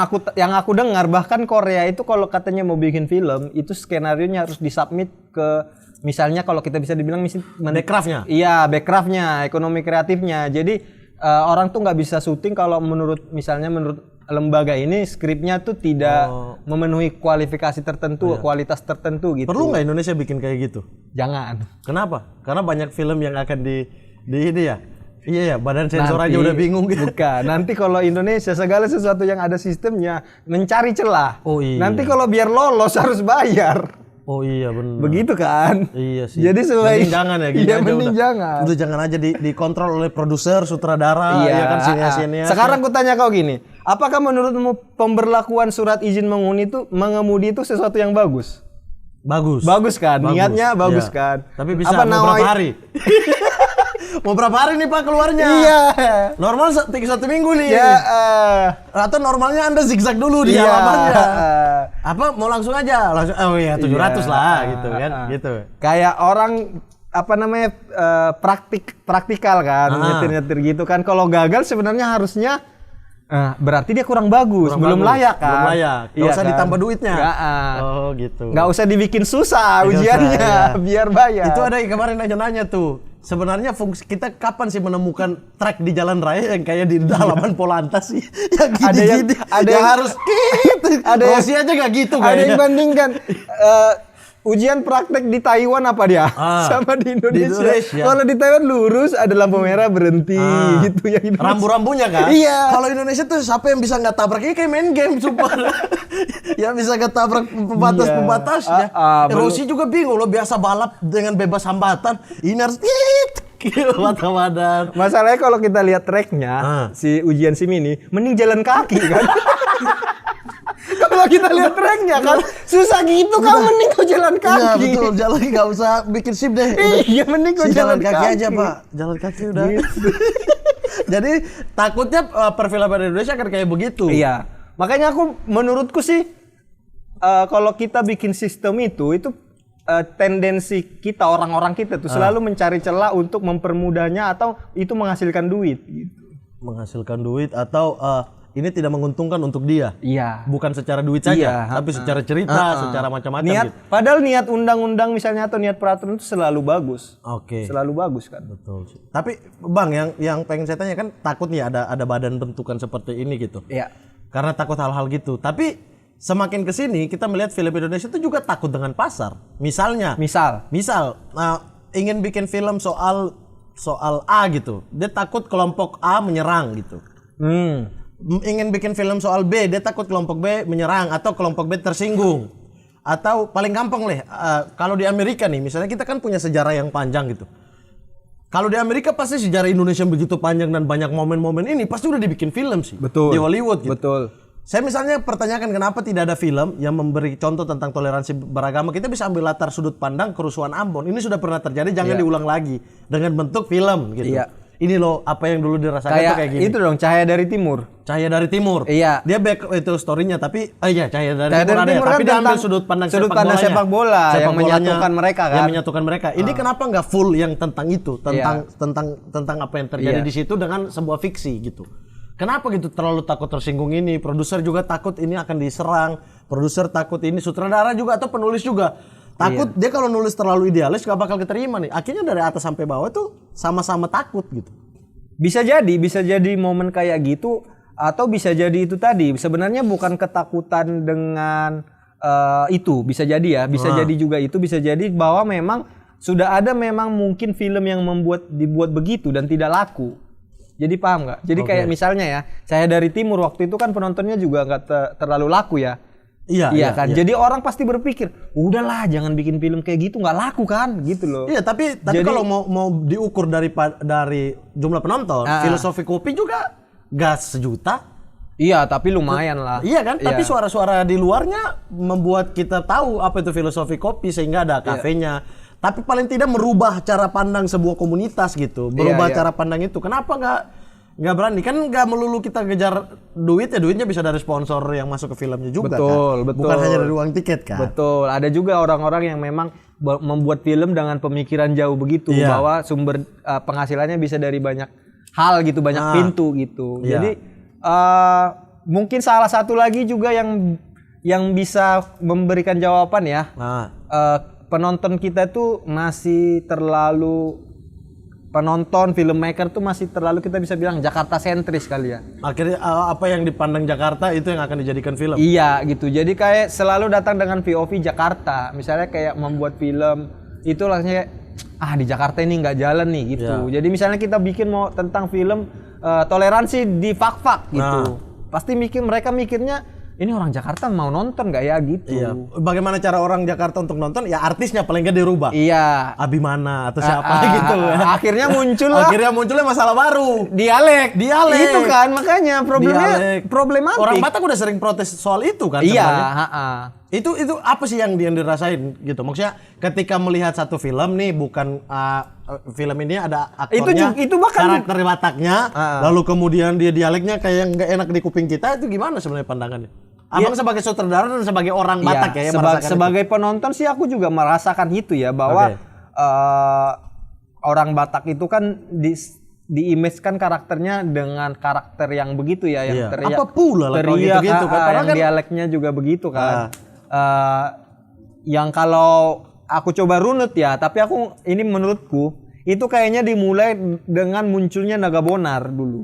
aku dengar bahkan Korea itu kalau katanya mau bikin film itu skenarionya harus disubmit ke misalnya kalau kita bisa dibilang backcraftnya. Iya, backcraftnya, ekonomi kreatifnya. Jadi orang tuh nggak bisa syuting kalau menurut lembaga ini skripnya tuh tidak memenuhi kualifikasi tertentu, kualitas tertentu gitu. Perlu nggak Indonesia bikin kayak gitu? Jangan. Kenapa? Karena banyak film yang akan di ini ya. Iya ya, badan sensor aja udah bingung gitu. Bukan. Nanti kalau Indonesia segala sesuatu yang ada sistemnya mencari celah. Oh iya. Nanti kalau biar lolos harus bayar. Oh iya benar. Begitu kan? Iya sih. Jadi mending jangan ya gini iya, aja mending jangan. Udah jangan aja dikontrol oleh produser, sutradara, ya kan sinias-sinias. Sekarang aku tanya kau gini, apakah menurutmu pemberlakuan surat izin mengemudi itu sesuatu yang bagus? Bagus. Bagus kan? Bagus. Niatnya bagus Iya. kan? Tapi bisa mau berapa hari? Mau berapa hari nih Pak keluarnya? Iya. Normal satu minggu nih. Ya, atau normalnya Anda zigzag dulu di iya. halamannya. Apa mau langsung aja? Langsung oh iya 700 lah gitu kan. Gitu. Kayak orang praktikal kan, nyetir-nyetir gitu kan. Kalau gagal sebenarnya harusnya berarti dia kurang bagus, belum layak kan. Belum layak. Nggak usah ditambah duitnya. Oh gitu. Nggak usah dibikin susah ujiannya, biar bayar. Itu ada yang kemarin nanya-nanya tuh. Sebenarnya fungsi kita kapan sih menemukan track di jalan raya yang kayak di halaman Polantas sih? Yang gini-gini. Ada yang harus gitu. Ada Rossi aja nggak gitu kayaknya. Ada yang bandingkan ujian praktek di Taiwan apa dia sama di Indonesia. Kalau di Taiwan lurus ada lampu merah berhenti gitu yang Indonesia. Rambu-rambunya kan? Iya. Kalau Indonesia tuh siapa yang bisa nggak tabrak? Ini kayak main game super. Ya bisa nggak tabrak pembatas-pembatasnya. Rossi juga bingung loh, biasa balap dengan bebas hambatan. Ini harus mata-mata. Masalahnya kalau kita lihat tracknya si ujian SIM ini mending jalan kaki kan. Kalau kita lihat tracknya kan susah gitu kan, mending kau jalan kaki. Iya betul, jalan nggak usah bikin SIM deh. Iya mending kau jalan kaki aja Pak, jalan kaki udah. Jadi takutnya perfilman Indonesia kan kayak begitu. Iya. Makanya menurutku sih kalau kita bikin sistem itu tendensi kita orang-orang kita tuh selalu mencari celah untuk mempermudahnya atau itu menghasilkan duit gitu. Menghasilkan duit atau ini tidak menguntungkan untuk dia. Iya. Bukan secara duit saja, tapi secara cerita, secara macam-macam gitu. Padahal niat undang-undang misalnya atau niat peraturan itu selalu bagus. Oke. Selalu bagus kan. Betul sih. Tapi Bang yang pengen saya tanya kan takut nih ada badan bentukan seperti ini gitu. Iya. Karena takut hal-hal gitu. Tapi semakin kesini kita melihat film Indonesia itu juga takut dengan pasar. Misal, ingin bikin film soal A gitu. Dia takut kelompok A menyerang gitu. Ingin bikin film soal B, dia takut kelompok B menyerang atau kelompok B tersinggung. Atau paling gampang kalau di Amerika nih, misalnya kita kan punya sejarah yang panjang gitu. Kalau di Amerika pasti sejarah Indonesia begitu panjang dan banyak momen-momen ini pasti udah dibikin film sih. Betul. Di Hollywood gitu. Betul. Saya misalnya pertanyakan kenapa tidak ada film yang memberi contoh tentang toleransi beragama. Kita bisa ambil latar sudut pandang kerusuhan Ambon. Ini sudah pernah terjadi, jangan diulang lagi dengan bentuk film gitu. Iya. Ini loh apa yang dulu dirasakan tuh kayak gini. Itu dong Cahaya dari Timur. Cahaya dari Timur. Iya. Dia back itu story-nya tapi Cahaya dari Cahaya Timur dari ada Timur tapi kan dia ambil tentang sudut pandang sepak bola yang bolanya, menyatukan mereka kan. Yang menyatukan mereka. Ini kenapa nggak full yang tentang itu, tentang apa yang terjadi di situ dengan sebuah fiksi gitu. Kenapa gitu terlalu takut tersinggung ini? Produser juga takut ini akan diserang. Produser takut ini, sutradara juga atau penulis juga. Takut dia kalau nulis terlalu idealis gak bakal keterima nih. Akhirnya dari atas sampai bawah tuh sama-sama takut gitu. Bisa jadi momen kayak gitu atau bisa jadi itu tadi. Sebenarnya bukan ketakutan dengan itu, bisa jadi ya. Bisa jadi juga itu, bisa jadi bahwa memang sudah ada memang mungkin film yang dibuat begitu dan tidak laku. Jadi paham nggak? Jadi kayak misalnya ya, Cahaya dari Timur waktu itu kan penontonnya juga nggak terlalu laku ya. Iya kan. Iya. Jadi orang pasti berpikir, udahlah jangan bikin film kayak gitu, nggak laku kan, gitu loh. Iya, tapi kalau mau diukur dari jumlah penonton, Filosofi Kopi juga nggak 1 juta. Iya, tapi lumayan lah. Iya kan? Tapi suara-suara di luarnya membuat kita tahu apa itu Filosofi Kopi sehingga ada kafenya. Tapi paling tidak merubah cara pandang sebuah komunitas gitu, merubah cara pandang itu. Kenapa nggak berani? Kan nggak melulu kita ngejar duit ya, duitnya bisa dari sponsor yang masuk ke filmnya juga betul. Bukan hanya dari uang tiket kan. Betul. Ada juga orang-orang yang memang membuat film dengan pemikiran jauh begitu bahwa sumber penghasilannya bisa dari banyak hal gitu, banyak pintu gitu. Jadi mungkin salah satu lagi juga yang bisa memberikan jawaban ya. Penonton kita tuh masih terlalu filmmaker tuh masih terlalu kita bisa bilang Jakarta sentris kali ya. Akhirnya apa yang dipandang Jakarta itu yang akan dijadikan film. Iya gitu. Jadi kayak selalu datang dengan POV Jakarta. Misalnya kayak membuat film itu langsung kayak di Jakarta ini nggak jalan nih gitu. Jadi misalnya kita bikin mau tentang film toleransi di fak-fak gitu. Pasti mereka mikirnya ini orang Jakarta mau nonton nggak ya gitu. Iya. Bagaimana cara orang Jakarta untuk nonton? Ya artisnya paling nggak dirubah. Iya. Abimana atau siapa gitu. Akhirnya munculnya masalah baru. Dialek. Itu kan makanya problematik. Orang Batak udah sering protes soal itu kan. Iya. Itu apa sih yang dirasain gitu? Maksudnya ketika melihat satu film nih bukan film ini ada aktornya, itu bahkan karakter Bataknya, lalu kemudian dia dialeknya kayak nggak enak di kuping kita, itu gimana sebenarnya pandangannya? Abang sebagai sutradara dan sebagai orang Batak ya sebagai penonton sih aku juga merasakan itu ya bahwa orang Batak itu kan diimage-kan karakternya dengan karakter yang begitu ya, yang teriak. Apa pula lah kalau gitu kan? Yang dialeknya juga begitu kan. Yang kalau aku coba runut ya, tapi ini menurutku itu kayaknya dimulai dengan munculnya Naga Bonar dulu.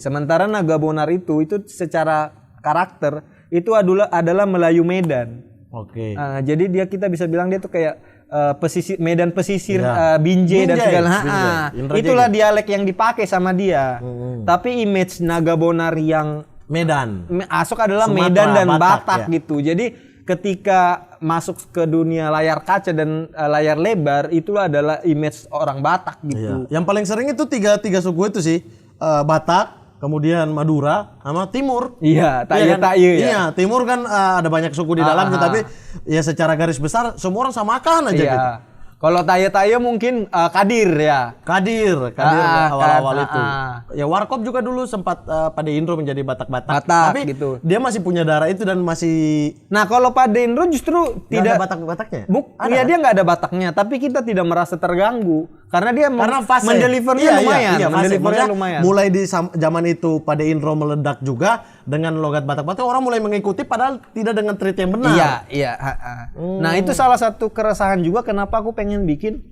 Sementara Naga Bonar itu secara karakter itu adalah Melayu Medan. Jadi kita bisa bilang dia tuh kayak Medan pesisir, Binjai dan segala. Itulah dialek yang dipakai sama dia. Tapi image Naga Bonar yang Medan masuk adalah Sumatera, Medan dan Batak gitu. Jadi ketika masuk ke dunia layar kaca dan layar lebar itu adalah image orang Batak gitu. Yang paling sering itu tiga suku itu sih, Batak, kemudian Madura, sama Timur. Iya, Taye. Iya, Timur kan ada banyak suku di dalamnya, tapi ya secara garis besar semua orang samakan aja gitu. Kalau Taye mungkin Kadir ya. Kadir awal-awal itu. Ya Warkop juga dulu sempat pada Indro menjadi Batak-Batak. Tapi gitu. Dia masih punya darah itu dan masih. Nah kalau pada Indro justru tidak ada Batak-Bataknya. Iya dia nggak ada Bataknya, tapi kita tidak merasa terganggu karena dia mendelivernya lumayan. Mulai di zaman itu pada Indro meledak juga dengan logat Batak-Batak, orang mulai mengikuti padahal tidak dengan treat yang benar. Iya. Nah itu salah satu keresahan juga kenapa aku pengen bikin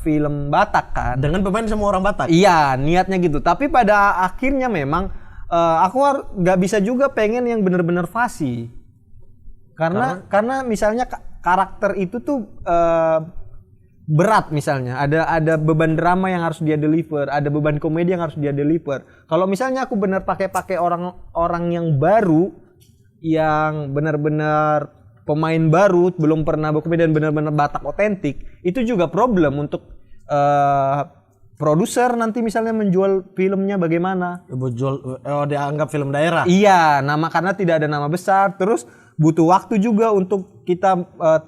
film Batak kan. Dengan pemain semua orang Batak. Iya, niatnya gitu. Tapi pada akhirnya memang aku nggak bisa juga pengen yang benar-benar fasih. Karena misalnya karakter itu tuh berat misalnya. Ada beban drama yang harus dia deliver, ada beban komedi yang harus dia deliver. Kalau misalnya aku benar pakai orang yang baru, yang benar-benar pemain baru, belum pernah berkomedi dan benar-benar Batak otentik, itu juga problem untuk produser nanti misalnya menjual filmnya bagaimana. Dianggap film daerah. Iya, karena tidak ada nama besar, terus butuh waktu juga untuk kita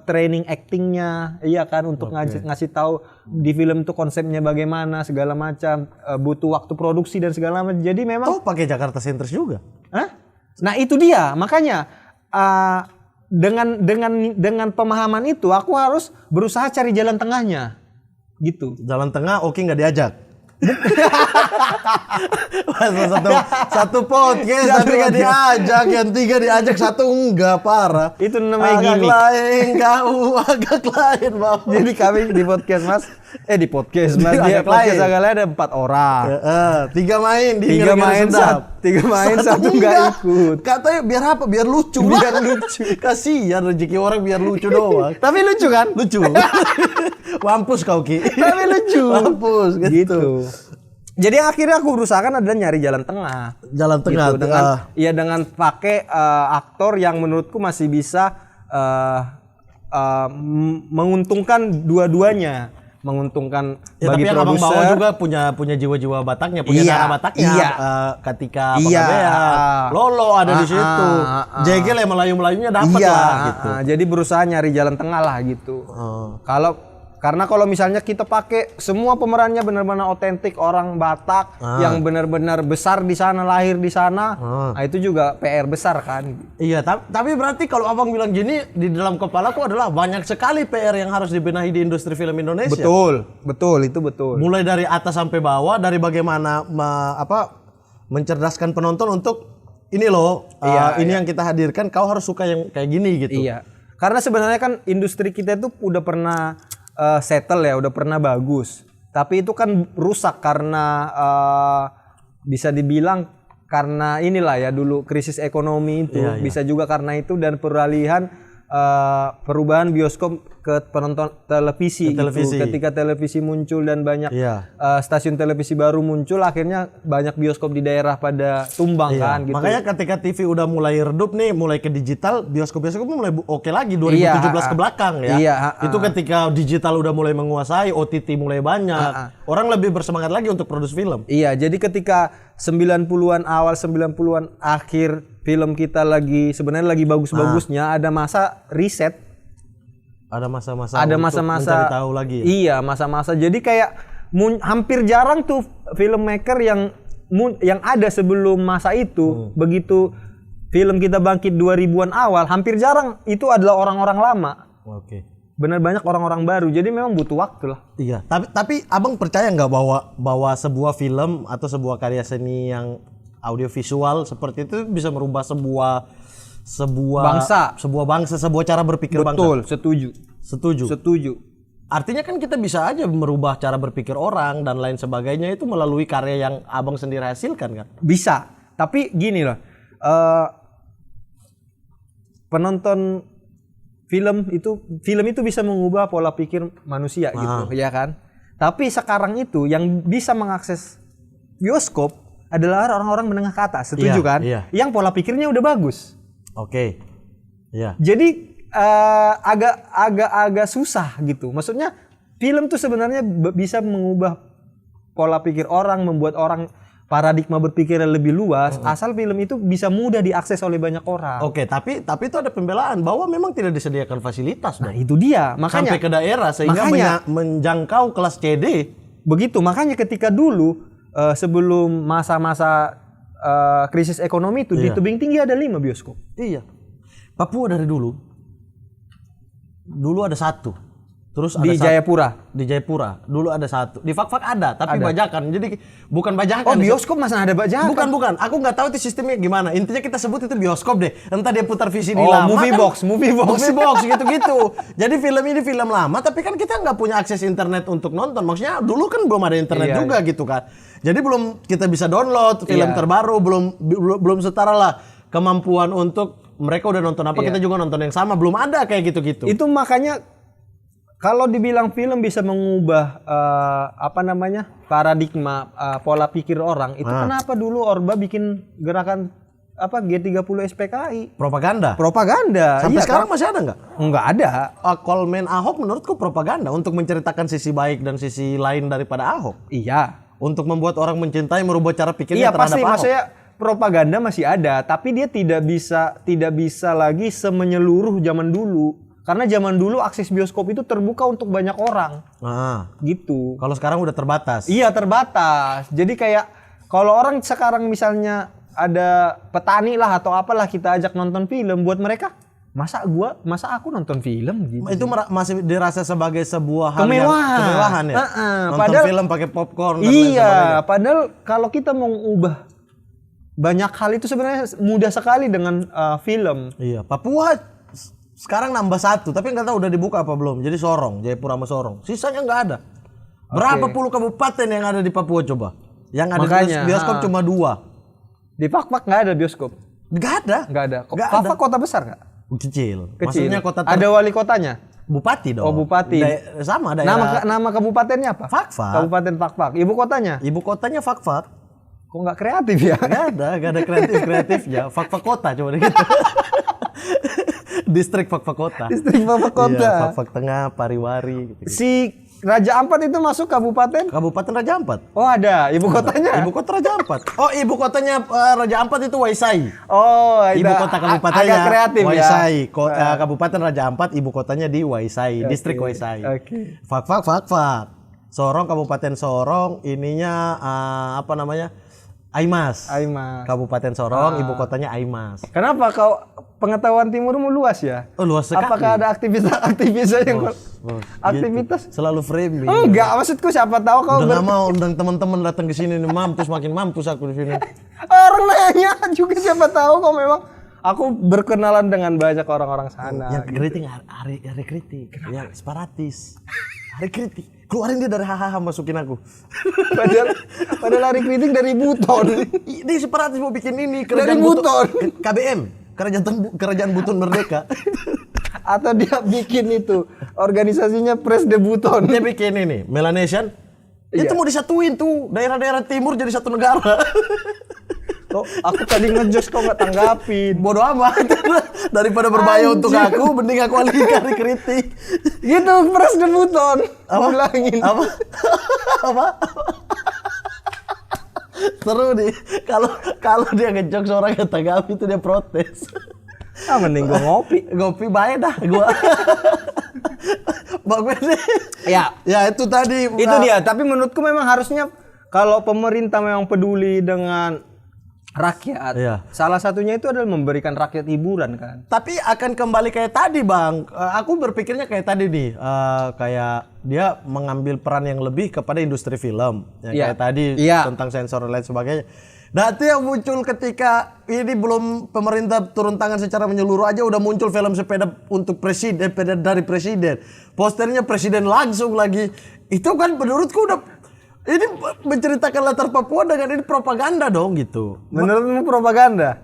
training actingnya, iya kan, untuk ngasih tahu di film itu konsepnya bagaimana segala macam, butuh waktu produksi dan segala macam. Jadi memang pakai Jakarta Centris juga. Hah? Nah itu dia, makanya dengan pemahaman itu aku harus berusaha cari jalan tengahnya, gitu. Jalan tengah, oke nggak diajak. satu podcast tapi nggak diajak, yang 3 diajak, 1 enggak, parah. Itu namanya agak gimmick. Lain kau, agak lain bang. Jadi kami di podcast mas di podcast dia podcast agak lain ada 4 orang. 3 main di 3 main, 1 nggak ikut. Katanya biar apa? Biar lucu. Kasihan rezeki orang biar lucu doang. Tapi lucu kan? Lucu. Mampus kau Ki. Tapi lucu. Mampus gitu. Jadi akhirnya aku berusaha kan adalah nyari jalan tengah. Jalan tengah gitu, dengan pakai aktor yang menurutku masih bisa menguntungkan dua-duanya. Menguntungkan bagi tapi produser. Abang Bawa juga punya jiwa-jiwa Bataknya, punya darah Bataknya. Ketika Lolo ada di situ. Jegel yang Melayu-melayunya dapat lah gitu. Jadi berusaha nyari jalan tengah lah gitu. Karena kalau misalnya kita pakai semua pemerannya benar-benar otentik orang Batak yang benar-benar besar di sana, lahir di sana, nah itu juga PR besar kan. Iya, tapi berarti kalau abang bilang gini, di dalam kepalaku adalah banyak sekali PR yang harus dibenahi di industri film Indonesia. Betul, itu betul. Mulai dari atas sampai bawah, dari bagaimana mencerdaskan penonton untuk ini loh, ini yang kita hadirkan, kau harus suka yang kayak gini gitu. Iya, karena sebenarnya kan industri kita itu udah pernah settle ya, udah pernah bagus. Tapi itu kan rusak karena bisa dibilang karena inilah ya dulu krisis ekonomi itu, bisa juga karena itu dan peralihan perubahan bioskop ke penonton televisi. Gitu. Ketika televisi muncul dan banyak stasiun televisi baru muncul, akhirnya banyak bioskop di daerah pada tumbang kan gitu. Makanya ketika TV udah mulai redup nih, mulai ke digital, bioskop-bioskop mulai oke lagi 2017 ke belakang ya. Itu ketika digital udah mulai menguasai, OTT mulai banyak. Orang lebih bersemangat lagi untuk produksi film. Iya, jadi ketika 90-an awal 90-an akhir film kita sebenarnya lagi bagus-bagusnya, ada masa riset. Ada masa-masa mencari tahu lagi. Iya, masa-masa. Jadi kayak hampir jarang tuh filmmaker yang ada sebelum masa itu. Begitu film kita bangkit 2000-an awal, hampir jarang itu adalah orang-orang lama. Oke. Benar banyak orang-orang baru. Jadi memang butuh waktu lah. Iya, tapi abang percaya nggak bahwa sebuah film atau sebuah karya seni yang audiovisual seperti itu bisa merubah sebuah bangsa, sebuah cara berpikir bangsa. Betul, setuju. Artinya kan kita bisa aja merubah cara berpikir orang dan lain sebagainya itu melalui karya yang abang sendiri hasilkan kan? Bisa, tapi gini loh, penonton film itu bisa mengubah pola pikir manusia gitu, ya kan? Tapi sekarang itu yang bisa mengakses bioskop adalah orang-orang menengah ke atas, setuju kan? Iya. Yang pola pikirnya udah bagus. Oke. Iya. Jadi agak susah gitu. Maksudnya film tuh sebenarnya bisa mengubah pola pikir orang, membuat orang paradigma berpikir yang lebih luas, asal film itu bisa mudah diakses oleh banyak orang. Oke, tapi itu ada pembelaan bahwa memang tidak disediakan fasilitas Nah, dong. itu dia. Makanya Sampai ke daerah sehingga menjangkau kelas CD. begitu. Makanya ketika dulu sebelum masa-masa krisis ekonomi itu di tebing tinggi ada 5 bioskop. Iya. Papua dari dulu ada 1. Terus ada Di Jayapura. Di Jayapura dulu ada 1. Di Fak-Fak ada, tapi bajakan. Jadi bukan bajakan. Oh, bioskop masih ada bajakan. Bukan. Aku nggak tahu itu sistemnya gimana. Intinya kita sebut itu bioskop deh. Entah dia putar VCD Oh, lama movie box gitu-gitu. Jadi film ini film lama, tapi kan kita nggak punya akses internet untuk nonton. Maksudnya dulu kan belum ada internet juga gitu kan. Jadi belum kita bisa download film terbaru, belum setara lah kemampuan untuk mereka udah nonton apa, kita juga nonton yang sama. Belum ada kayak gitu-gitu. Itu makanya kalau dibilang film bisa mengubah paradigma pola pikir orang, itu kenapa dulu Orba bikin gerakan G30 SPKI? Propaganda. Iya, Sampai sekarang masih ada nggak? Nggak ada. Kolmen Ahok menurutku propaganda untuk menceritakan sisi baik dan sisi lain daripada Ahok. Iya. Untuk membuat orang mencintai, merubah cara pikirnya terhadap pasti, Ahok. maksudnya propaganda masih ada, tapi dia tidak bisa lagi semenyeluruh zaman dulu. Karena zaman dulu akses bioskop itu terbuka untuk banyak orang. Gitu. Kalau sekarang udah terbatas. Iya, terbatas. Jadi kayak kalau orang sekarang misalnya ada petani lah atau apalah kita ajak nonton film, buat mereka masa aku nonton film gitu. Itu masih dirasa sebagai sebuah hal kemewahan ya. Nonton padahal, film pakai popcorn dan lain sebagainya. Iya, padahal kalau kita mau ubah banyak hal itu sebenarnya mudah sekali dengan film. Iya, Papua sekarang nambah 1, tapi nggak tahu udah dibuka apa belum. Jadi Sorong, Jayapura sama Sorong. Sisanya nggak ada. Berapa puluh kabupaten yang ada di Papua coba? Yang ada bioskop cuma 2. Di Fak-Fak nggak ada bioskop. Nggak ada. Fak-Fak kota besar nggak? Kecil. Maksudnya kota ada wali kotanya? Bupati dong. Oh, bupati. Sama daerah. Nama kabupatennya apa? Fak-Fak. Kabupaten Fak-Fak. Ibu kotanya? Ibu kotanya Fak-Fak. Kok nggak kreatif ya? Nggak ada kreatifnya. Fak-Fak kota coba deh gitu. Distrik Fak-Fak kota. Distrik Fak-Fak kota. Iya, Fak-Fak Tengah, Pariwari gitu. Si Raja Ampat itu masuk kabupaten? Kabupaten Raja Ampat. Oh, ada. Ibu kotanya? Ibu kota Raja Ampat. Oh, ibu kotanya Raja Ampat itu Waisai. Oh, ibu kota kabupatennya agak kreatif Waisai. Kabupaten Raja Ampat, ibu kotanya di Waisai, distrik Waisai. Oke. Fak-Fak. Sorong, Kabupaten Sorong, ininya Aimas. Kabupaten Sorong, ibu kotanya Aimas. Kenapa kau pengetahuan timurmu luas ya? Oh, luas sekali. Apakah ada aktivitas yang aktivitas? Gitu. Selalu framing. Enggak, maksudku siapa tahu kau udah nggak mau undang teman-teman datang ke sini nih, makin mampus aku di sini. Orang nanya juga siapa tahu kau memang aku berkenalan dengan banyak orang-orang sana. Yang kritik hari kritik. Yang separatis. Hari kritik. Keluarin dia dari hahaha, masukin aku. Padahal hari kritik dari Buton. Dia separatis mau bikin ini dari Buton. KBM, Kerajaan Buton Merdeka. Atau dia bikin itu organisasinya Pres de Buton. Dia bikin ini Melanesian. Itu mau disatuin tuh daerah-daerah timur jadi satu negara. Aku tadi ngejos kok nggak tanggapin. Bodoh amat. Daripada berbahaya untuk aku, mending aku alihin kari kritik. Gitu, Pres de Buton. Ulangin. Apa? Seru nih. Kalau dia ngejokes orang yang tanggapi itu dia protes. Mending gua ngopi baik dah gua. Bagus deh. Ya itu tadi. Itu dia, tapi menurutku memang harusnya kalau pemerintah memang peduli dengan rakyat, salah satunya itu adalah memberikan rakyat hiburan kan. Tapi akan kembali kayak tadi Bang, aku berpikirnya kayak tadi nih, kayak dia mengambil peran yang lebih kepada industri film, kayak tadi tentang sensor dan lain sebagainya. Nanti yang muncul ketika ini belum pemerintah turun tangan secara menyeluruh aja udah muncul film sepeda untuk presiden, sepeda dari presiden, posternya presiden langsung lagi, itu kan menurutku udah ini menceritakan latar Papua dengan ini propaganda dong gitu. Menurutmu propaganda?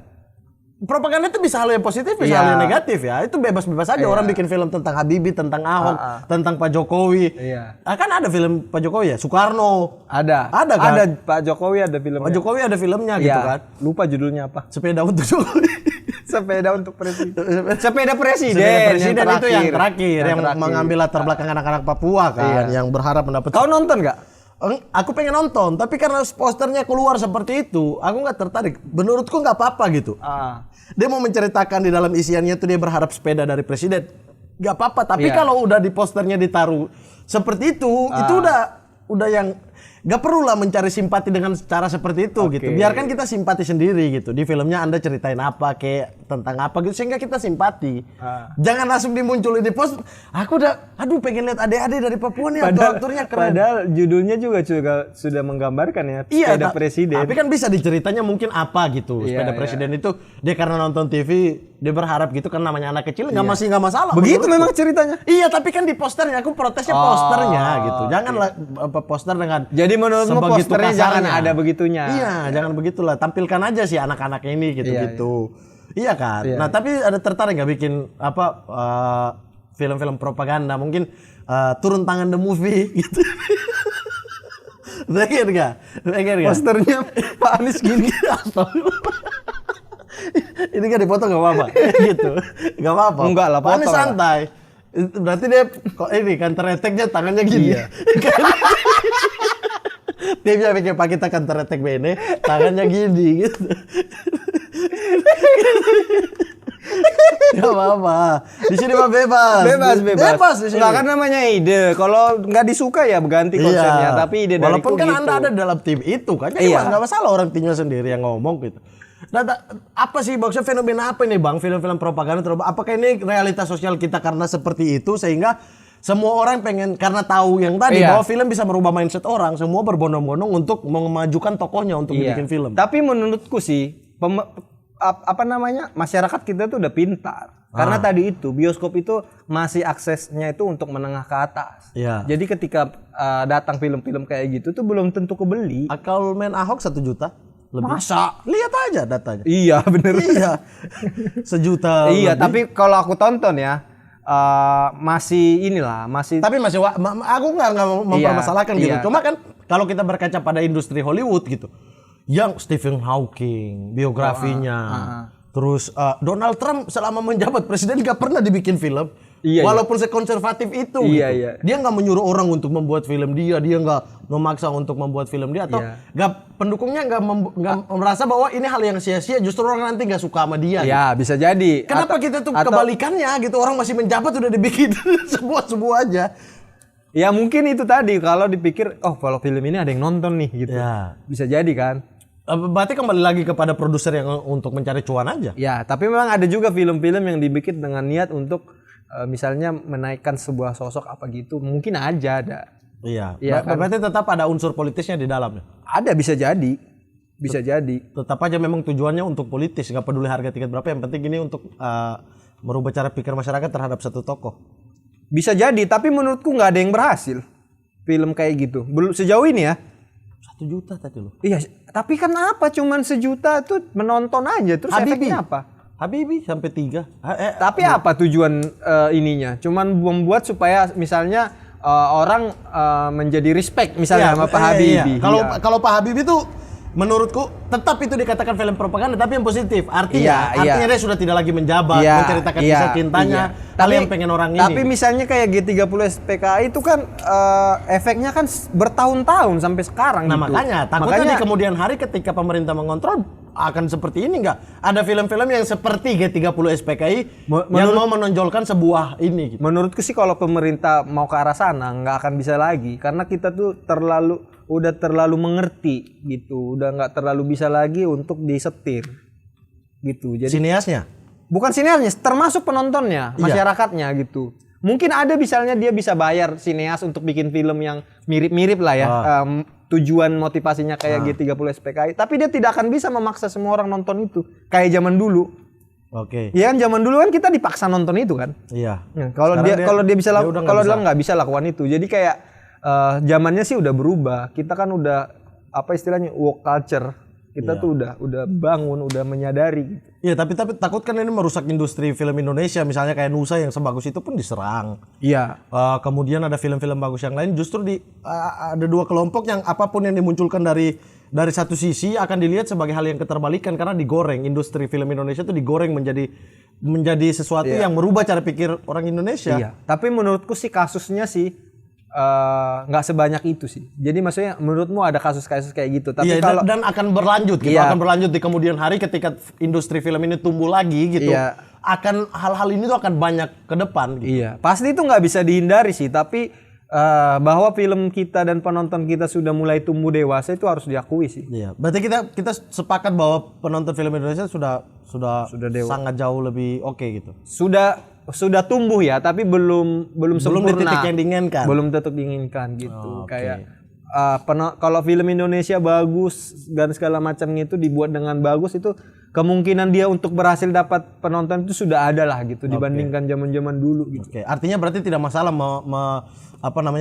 Propaganda itu bisa hal yang positif, bisa hal yang negatif ya. Itu bebas-bebas aja orang bikin film tentang Habibie, tentang Ahok, tentang Pak Jokowi. Kan ada film Pak Jokowi ya, Soekarno. Ada kan? Ada Pak Jokowi ada filmnya. Pak Jokowi ada filmnya gitu kan. Lupa judulnya apa. Sepeda untuk Jokowi. Sepeda untuk presiden. Sepeda presiden. Sepeda presiden itu yang terakhir, yang mengambil latar belakang anak-anak Papua kan, yang berharap mendapat. Kau nonton nggak? Aku pengen nonton, tapi karena posternya keluar seperti itu, aku nggak tertarik. Menurutku nggak apa-apa gitu. Dia mau menceritakan di dalam isiannya tuh dia berharap sepeda dari presiden, nggak apa-apa. Tapi kalau udah di posternya ditaruh seperti itu udah yang nggak perlu lah mencari simpati dengan cara seperti itu gitu. Biarkan kita simpati sendiri gitu. Di filmnya Anda ceritain apa kayak tentang apa gitu sehingga kita simpati. Jangan langsung dimunculin di post. Aku udah pengen lihat adik-adik dari Papua nih aktornya keren. Padahal judulnya juga sudah menggambarkan ya sepeda presiden. Tapi kan bisa diceritanya mungkin apa gitu. Sepeda presiden itu dia karena nonton TV dia berharap gitu kan namanya anak kecil nggak masalah. Begitu memang ceritanya. Iya, tapi kan di posternya aku protesnya posternya gitu. Janganlah poster dengan jadi menurutmu posternya jangan ada begitunya. Iya, jangan begitulah. Tampilkan aja sih anak-anak ini gitu-gitu. Iya kan. Nah, tapi ada tertarik nggak bikin film-film propaganda mungkin turun tangan the movie gitu. Pengen nggak? Posternya Pak Anies gini. Ini kan dipoto nggak apa-apa gitu. Nggak apa-apa. Enggak lah, Pak Anies santai. Berarti dia kok ini kan tereteknya tangannya gini. Iya. Dia bikin pakai counter attack bene, tangannya gini gitu. Gak apa-apa. Di sini mah bebas. Bebas di sini. Enggak kan namanya ide. Kalau nggak disuka ya berganti konsepnya. Tapi ide dari walaupun kan gitu. Anda ada dalam tim itu kan. Jadi nggak masalah orang timnya sendiri yang ngomong gitu. Nah, apa sih maksudnya fenomena apa ini Bang? Film-film propaganda apakah ini realitas sosial kita karena seperti itu sehingga semua orang pengen karena tahu yang tadi bahwa film bisa merubah mindset orang, semua berbondong-bondong untuk memajukan tokohnya untuk bikin film. Tapi menurutku sih masyarakat kita tuh udah pintar. Karena tadi itu bioskop itu masih aksesnya itu untuk menengah ke atas. Jadi ketika datang film-film kayak gitu tuh belum tentu kebeli. Kalau main Ahok 1 juta lebih. Masa? Lihat aja datanya. Iya bener. Iya. 1 juta. Iya lebih. Tapi kalau aku tonton ya masih tapi masih aku nggak mempermasalahkan gitu. Cuma kan kalau kita berkaca pada industri Hollywood gitu yang Stephen Hawking biografinya terus Donald Trump selama menjabat presiden nggak pernah dibikin film walaupun sekonservatif itu gitu. Dia nggak menyuruh orang untuk membuat film dia nggak memaksa untuk membuat film dia atau pendukungnya nggak merasa bahwa ini hal yang sia-sia justru orang nanti nggak suka sama dia gitu. Bisa jadi kenapa kita tuh kebalikannya gitu orang masih menjabat udah dibikin sebuah aja ya mungkin itu tadi kalau dipikir kalau film ini ada yang nonton nih gitu bisa jadi kan. Berarti kembali lagi kepada produser yang untuk mencari cuan aja. Ya, tapi memang ada juga film-film yang dibikin dengan niat untuk misalnya menaikkan sebuah sosok apa gitu. Mungkin aja ada. Iya. Kan? Berarti tetap ada unsur politisnya di dalamnya. Ada bisa jadi. Bisa jadi. Tetap aja memang tujuannya untuk politis, nggak peduli harga tiket berapa. Yang penting ini untuk merubah cara pikir masyarakat terhadap satu tokoh. Bisa jadi, tapi menurutku nggak ada yang berhasil film kayak gitu. Belum sejauh ini ya. 1 juta tadi loh. Iya, tapi kan apa cuman 1 juta tuh menonton aja terus efeknya apa? Habibie sampai 3. Tapi apa tujuan ininya? Cuman membuat supaya misalnya orang menjadi respect misalnya sama Pak Habibie. Kalau Pak Habibie itu menurutku tetap itu dikatakan film propaganda tapi yang positif. Artinya dia sudah tidak lagi menjabat, menceritakan kisah cintanya. Tapi yang pengen orang ini. Tapi misalnya kayak G30 SPKI itu kan efeknya kan bertahun-tahun sampai sekarang nah, gitu. makanya takutnya di kemudian hari ketika pemerintah mengontrol akan seperti ini nggak? Ada film-film yang seperti G30 SPKI yang mau menonjolkan sebuah ini gitu. Menurutku sih kalau pemerintah mau ke arah sana nggak akan bisa lagi karena kita tuh udah terlalu mengerti gitu, udah nggak terlalu bisa lagi untuk disetir gitu. Jadi sineasnya? Bukan sineasnya, termasuk penontonnya, masyarakatnya gitu. Mungkin ada misalnya dia bisa bayar sineas untuk bikin film yang mirip-mirip lah ya, tujuan motivasinya kayak G30 SPKI, tapi dia tidak akan bisa memaksa semua orang nonton itu kayak zaman dulu. Iya kan zaman dulu kan kita dipaksa nonton itu kan. Iya. Kalau dia bisa kalau dia nggak bisa lakukan itu, jadi kayak zamannya sih udah berubah. Kita kan udah apa istilahnya woke culture. Kita tuh udah bangun, udah menyadari gitu. Iya, tapi takut kan ini merusak industri film Indonesia. Misalnya kayak Nusa yang sebagus itu pun diserang. Iya. Kemudian ada film-film bagus yang lain justru ada 2 kelompok yang apapun yang dimunculkan dari satu sisi akan dilihat sebagai hal yang keterbalikan karena digoreng. Industri film Indonesia tuh digoreng menjadi sesuatu yang merubah cara pikir orang Indonesia. Iya. Tapi menurutku sih kasusnya sih nggak sebanyak itu sih. Jadi maksudnya menurutmu ada kasus-kasus kayak gitu? Tapi iya, kalau dan akan berlanjut gitu, Iya. akan berlanjut di kemudian hari ketika industri film ini tumbuh lagi gitu. Iya. Akan hal-hal ini tuh akan banyak ke depan gitu. Iya, pasti itu nggak bisa dihindari sih. Tapi bahwa film kita dan penonton kita sudah mulai tumbuh dewasa itu harus diakui sih. Iya. Berarti kita sepakat bahwa penonton film Indonesia sudah sangat jauh lebih oke gitu. Sudah tumbuh ya, tapi belum sempurna. Belum di titik yang diinginkan. Belum titik diinginkan gitu. Oke. Kayak kalau film Indonesia bagus dan segala macamnya itu dibuat dengan bagus, itu kemungkinan dia untuk berhasil dapat penonton itu sudah ada lah gitu dibandingkan zaman-zaman dulu gitu. Oke, artinya berarti tidak masalah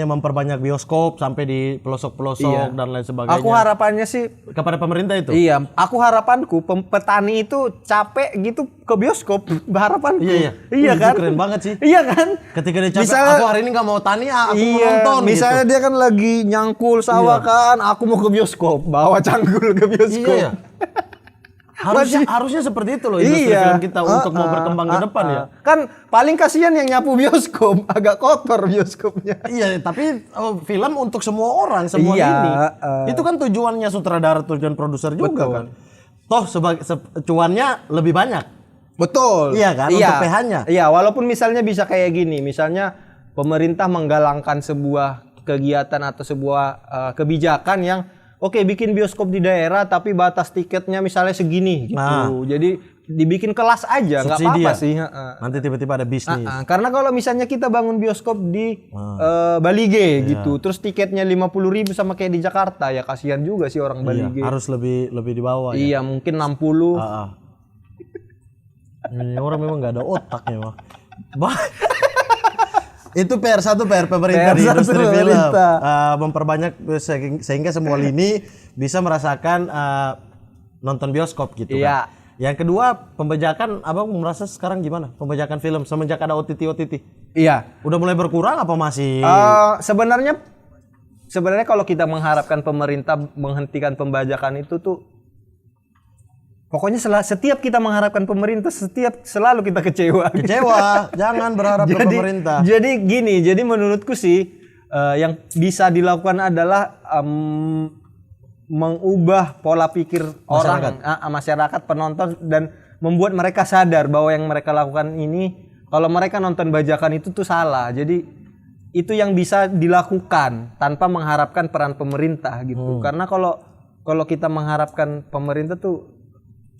memperbanyak bioskop sampai di pelosok-pelosok dan lain sebagainya. Aku harapannya sih kepada pemerintah itu. Iya, aku harapanku petani itu capek gitu ke bioskop. Harapanku. Iya. Iya Itu kan? keren banget sih. Iya kan? Ketika dia capek, Misalnya- aku hari ini nggak mau tani, aku mau Iya, nonton misalnya gitu. dia kan lagi nyangkul sawah kan, aku mau ke bioskop, bawa cangkul ke bioskop. Iya. Harusnya seperti itu loh industri film kita untuk mau berkembang ke depan ya. Kan paling kasihan yang nyapu bioskop, agak kotor bioskopnya. Iya, tapi film untuk semua orang, semua Iya, ini. Itu kan tujuannya sutradara, tujuan produser juga Betul. kan. Toh cuannya lebih banyak. Betul. Iya kan, untuk PH-nya. Iya, walaupun misalnya bisa kayak gini, misalnya pemerintah menggalangkan sebuah kegiatan atau sebuah kebijakan yang bikin bioskop di daerah tapi batas tiketnya misalnya segini gitu. Nah. Jadi dibikin kelas aja, nggak Subsidi apa-apa ya? sih. Nanti tiba-tiba ada bisnis. Karena kalau misalnya kita bangun bioskop di Balige gitu, terus tiketnya 50.000 sama kayak di Jakarta, ya kasihan juga sih orang Balige. Iya, harus lebih di bawah ya. Iya, mungkin 60. Ini orang memang nggak ada otaknya, Bang. Itu PR pemerintah di industri film. Memperbanyak sehingga semua lini bisa merasakan nonton bioskop gitu Iya. kan. Yang kedua, pembajakan, Abang merasa sekarang gimana? Pembajakan film semenjak ada OTT. Iya. Udah mulai berkurang apa masih? Sebenarnya kalau kita mengharapkan pemerintah menghentikan pembajakan itu tuh, pokoknya setiap kita mengharapkan pemerintah, selalu kita kecewa. Jangan berharap ke pemerintah. Jadi gini, jadi menurutku sih yang bisa dilakukan adalah mengubah pola pikir masyarakat, penonton, dan membuat mereka sadar bahwa yang mereka lakukan ini, kalau mereka nonton bajakan itu tuh salah. Jadi itu yang bisa dilakukan tanpa mengharapkan peran pemerintah gitu. Karena kalau kita mengharapkan pemerintah tuh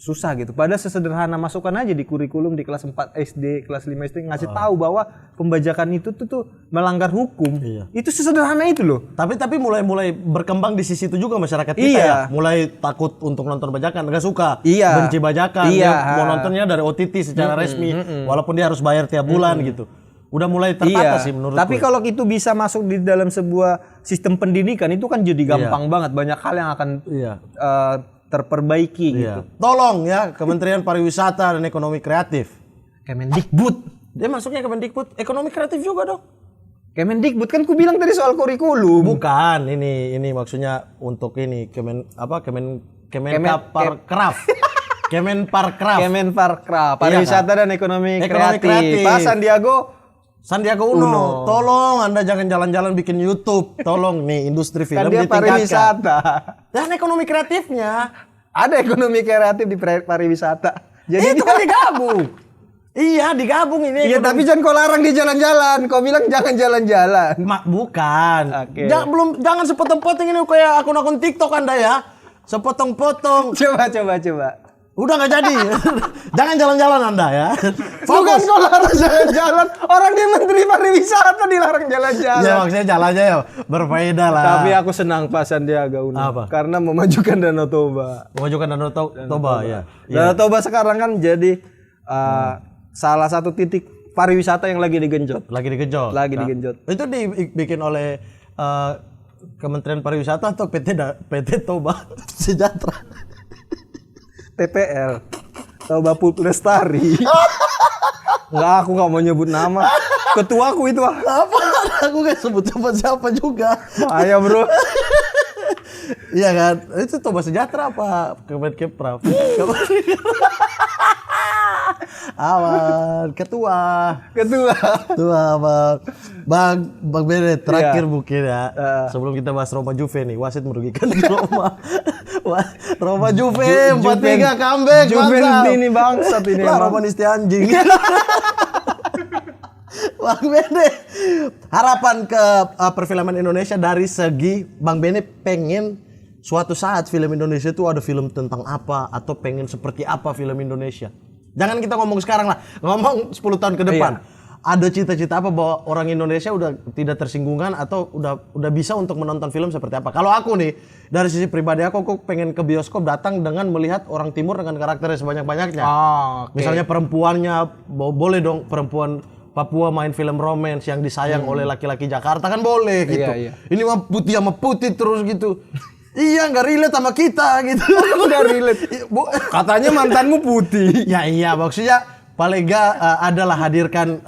susah gitu. Padahal sesederhana masukkan aja di kurikulum di kelas 4 SD, kelas 5 SD ngasih tahu bahwa pembajakan itu tuh melanggar hukum. Iya. Itu sesederhana itu loh. Tapi mulai berkembang di sisi itu juga masyarakat kita Iya. ya. Mulai takut untuk nonton bajakan, nggak suka. Iya. Benci bajakan. Iya. Dia mau nontonnya dari OTT secara resmi walaupun dia harus bayar tiap bulan gitu. Udah mulai tertata sih menurut Tapi kalau itu bisa masuk di dalam sebuah sistem pendidikan itu kan jadi gampang banget. Banyak hal yang akan terperbaiki gitu. Tolong ya Kementerian Pariwisata dan Ekonomi Kreatif. Kemendikbud. Dia masuknya Kemendikbud, Ekonomi Kreatif juga dong. Kemendikbud kan ku bilang tadi soal kurikulum. Bukan, ini maksudnya untuk ini Kemenparkraf. Kemenparkraf, Pariwisata dan Ekonomi Kreatif. Pak Sandiaga Uno, tolong Anda jangan jalan-jalan bikin YouTube. Tolong nih industri film kan dia ditingkatkan. pariwisata. Dan ekonomi kreatifnya. Ada ekonomi kreatif di pariwisata. Jadi Itu kan digabung. Iya, digabung ini. Iya, tapi jangan kau larang dia jalan-jalan. Kau bilang jangan jalan-jalan. Bukan. Oke. Jangan sepotong-potong ini kayak akun-akun TikTok Anda ya. Sepotong-potong. Coba. Udah nggak jadi. Jangan jalan-jalan Anda ya. Bukan kau larang jalan-jalan. Orang dia menteri pariwisata dilarang jalan-jalan. Ya maksudnya jalannya ya berfaedah lah. Tapi aku senang Pak Sandiaga Uno. Apa? Karena memajukan Danau Toba. Memajukan Danau Toba ya. Danau Toba sekarang kan jadi salah satu titik pariwisata yang lagi digenjot. Lagi digenjot. Itu dibikin oleh Kementerian Pariwisata atau PT Toba Sejahtera. TPL, Toba Put Lestari. Enggak, aku nggak mau nyebut nama. Ketuaku itu. Apa? Aku nggak sebut siapa juga. Bahaya bro. Iya kan? Itu Toba Sejahtera apa? Kemenparekraf. Awan, ketua Bang Bene terakhir mungkin ya. Sebelum kita bahas Roma Juve nih, wasit merugikan di Roma. Roma Juve 4-3 comeback. Juve ini bangsat ini. Lah Roma nisti anjing. Bang Bene, harapan ke perfilman Indonesia dari segi Bang Bene pengen suatu saat film Indonesia itu ada film tentang apa atau pengen seperti apa film Indonesia. Jangan kita ngomong sekarang lah, ngomong 10 tahun ke depan. Iya. Ada cita-cita apa bahwa orang Indonesia udah tidak tersinggungan atau udah bisa untuk menonton film seperti apa? Kalau aku nih, dari sisi pribadi aku pengen ke bioskop datang dengan melihat orang timur dengan karakternya sebanyak-banyaknya. Misalnya perempuannya, boleh dong perempuan Papua main film romance yang disayang oleh laki-laki Jakarta kan boleh gitu. Iya. Ini mah putih sama putih terus gitu. Iya nggak relate sama kita gitu. Nggak relate. Katanya mantanmu putih. Ya iya maksudnya paling nggak adalah hadirkan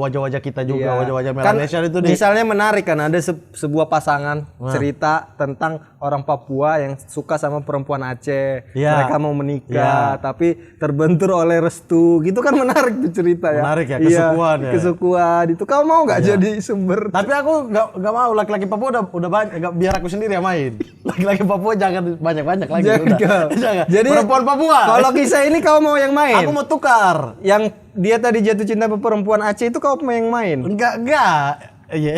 wajah-wajah kita juga, wajah-wajah Melanesia kan, itu nih. Misalnya menarik kan ada sebuah pasangan cerita tentang orang Papua yang suka sama perempuan Aceh. Mereka mau menikah tapi terbentur oleh restu. Gitu kan menarik tuh cerita ya. Menarik ya, kesukuan ya. Kesukuan itu. Kau mau nggak jadi sumber? Tapi aku nggak mau, laki-laki Papua udah banyak, biar aku sendiri yang main. Laki-laki Papua jangan banyak-banyak lagi. Jangan. Jadi perempuan Papua. Kalau kisah ini kau mau yang main? Aku mau tukar. Yang dia tadi jatuh cinta sama perempuan Aceh itu kau yang main? Enggak. Iya.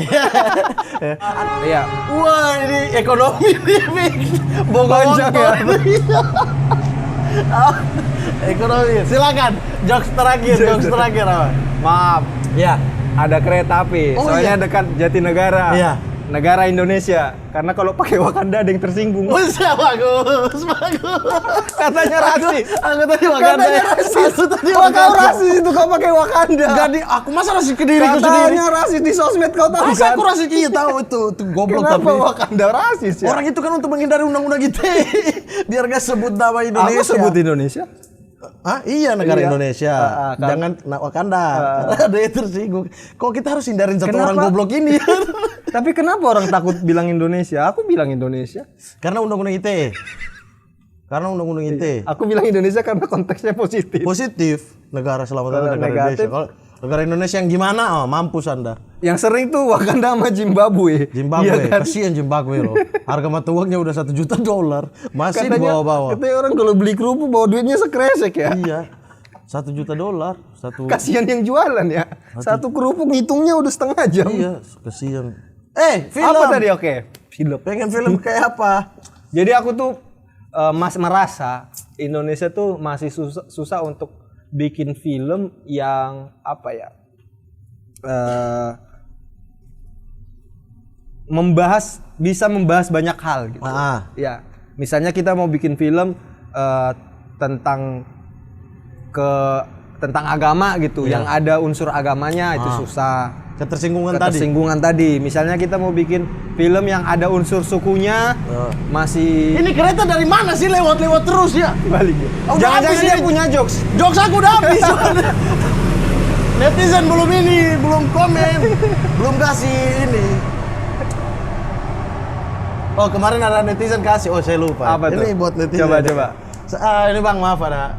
Iya. Wah, ini ekonomi nih. Panjang ya. Ekonomi. Silakan. Jokes terakhir apa? Maaf. Ya. Ada kereta api. Soalnya dekat Jatinegara. Iya. Negara Indonesia, karena kalau pakai Wakanda ada yang tersinggung. Bagus. Katanya rasis. Aku tadi Wakanda. Kau rasis itu kau pakai Wakanda. Aku masa rasis ke diriku sendiri. Katanya rasis di sosmed kau tahu kan? Masa aku rasis tahu itu goblok. Kenapa Wakanda rasis ya? Orang itu kan untuk menghindari undang-undang ITE. Biar gak sebut nama Indonesia. Aku sebut Indonesia. Iya negara Indonesia. Jangan Wakanda. Ada yang tersinggung. Kok kita harus hindarin satu orang goblok ini? Tapi kenapa orang takut bilang Indonesia? Aku bilang Indonesia. Karena undang-undang ITE. Aku bilang Indonesia karena konteksnya positif. Positif. Negara selamat negara Indonesia. Kalau negara Indonesia yang gimana? Mampus Anda. Yang sering tuh Wakanda sama Zimbabwe. Iya kan? Kasihan Zimbabwe loh. Harga mata uangnya udah $1 juta. Masih di bawah-bawah. Katanya orang kalau beli kerupuk bawa duitnya sekresek ya. Iya. $1 juta. Kasihan yang jualan ya. Satu kerupuk ngitungnya udah setengah jam. Iya, kasihan. Film. Apa tadi? Film. Pengen film kayak apa? Jadi aku tuh merasa Indonesia tuh masih susah untuk bikin film yang apa ya? Bisa membahas banyak hal gitu. Ya, misalnya kita mau bikin film tentang agama gitu, yang ada unsur agamanya itu susah. Ketersinggungan tadi. Misalnya kita mau bikin film yang ada unsur sukunya, masih. Ini kereta dari mana sih lewat terus ya? Balik. Jangan-jangan dia punya jokes. Jokes aku udah habis. Netizen belum komen, belum kasih ini. Oh kemarin ada netizen kasih, saya lupa. Apa ini tuh? Buat netizen. Coba. Ini Bang maaf ada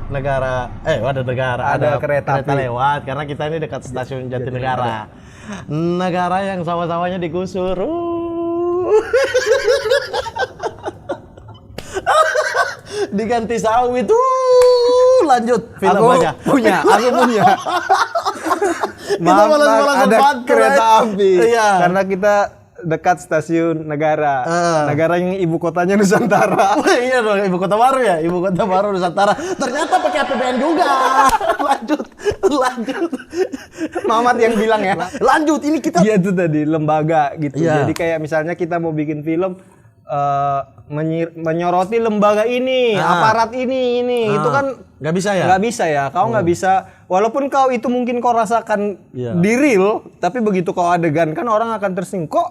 kereta lewat karena kita ini dekat stasiun Jatinegara. Negara yang sawah-sawahnya digusur. Diganti sawit. Lanjut film aja. Aku punya. Maaf, ada kereta api. Iya. Karena kita dekat stasiun negara. Negara yang ibu kotanya Nusantara. Iya dong, ibu kota baru ya, ibu kota baru Nusantara. Ternyata pakai APBN juga. Lanjut. Mamat yang bilang ya. Lanjut, ini kita. Iya itu tadi lembaga gitu. Jadi kayak misalnya kita mau bikin film menyoroti lembaga ini, aparat ini. Itu kan nggak bisa ya? Nggak bisa ya. Kau nggak bisa. Walaupun kau itu mungkin kau rasakan di real, tapi begitu kau adegan kan orang akan tersinggung. Kok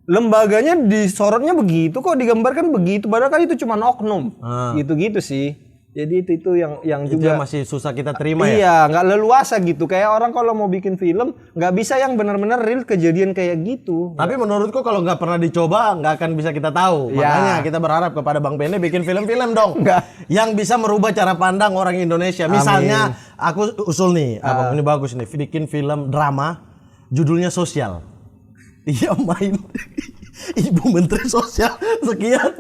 lembaganya disorotnya begitu, kok digambarkan begitu, padahal kan itu cuma oknum. Gitu-gitu sih. Jadi itu yang Itu juga yang masih susah kita terima ya. iya, nggak leluasa gitu. Kayak orang kalau mau bikin film nggak bisa yang benar-benar real kejadian kayak gitu. Tapi menurutku kalau nggak pernah dicoba nggak akan bisa kita tahu. Ya. Makanya kita berharap kepada Bang Bene bikin film-film dong. Yang bisa merubah cara pandang orang Indonesia. Misalnya aku usul nih, Abang ini bagus nih, bikin film drama judulnya Sosial. Dia main Ibu Menteri Sosial sekian.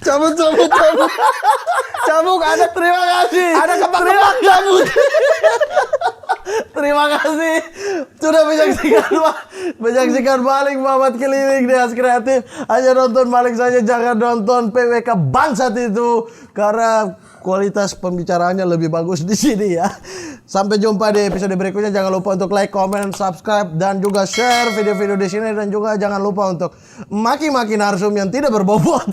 Cabut. Cabut ada Terima kasih. ada kepak-kepak. Terima kasih sudah menyaksikan balik Mamat Keliling di As Kreatif. Hanya nonton balik saja, jangan nonton PWK bangsat itu karena kualitas pembicaraannya lebih bagus di sini ya. Sampai jumpa di episode berikutnya. Jangan lupa untuk like, comment, subscribe dan juga share video-video di sini, dan juga jangan lupa untuk maki-maki narsum yang tidak berbobot.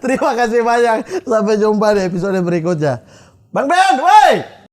Terima kasih banyak. Sampai jumpa di episode berikutnya. Bang Ben, woi!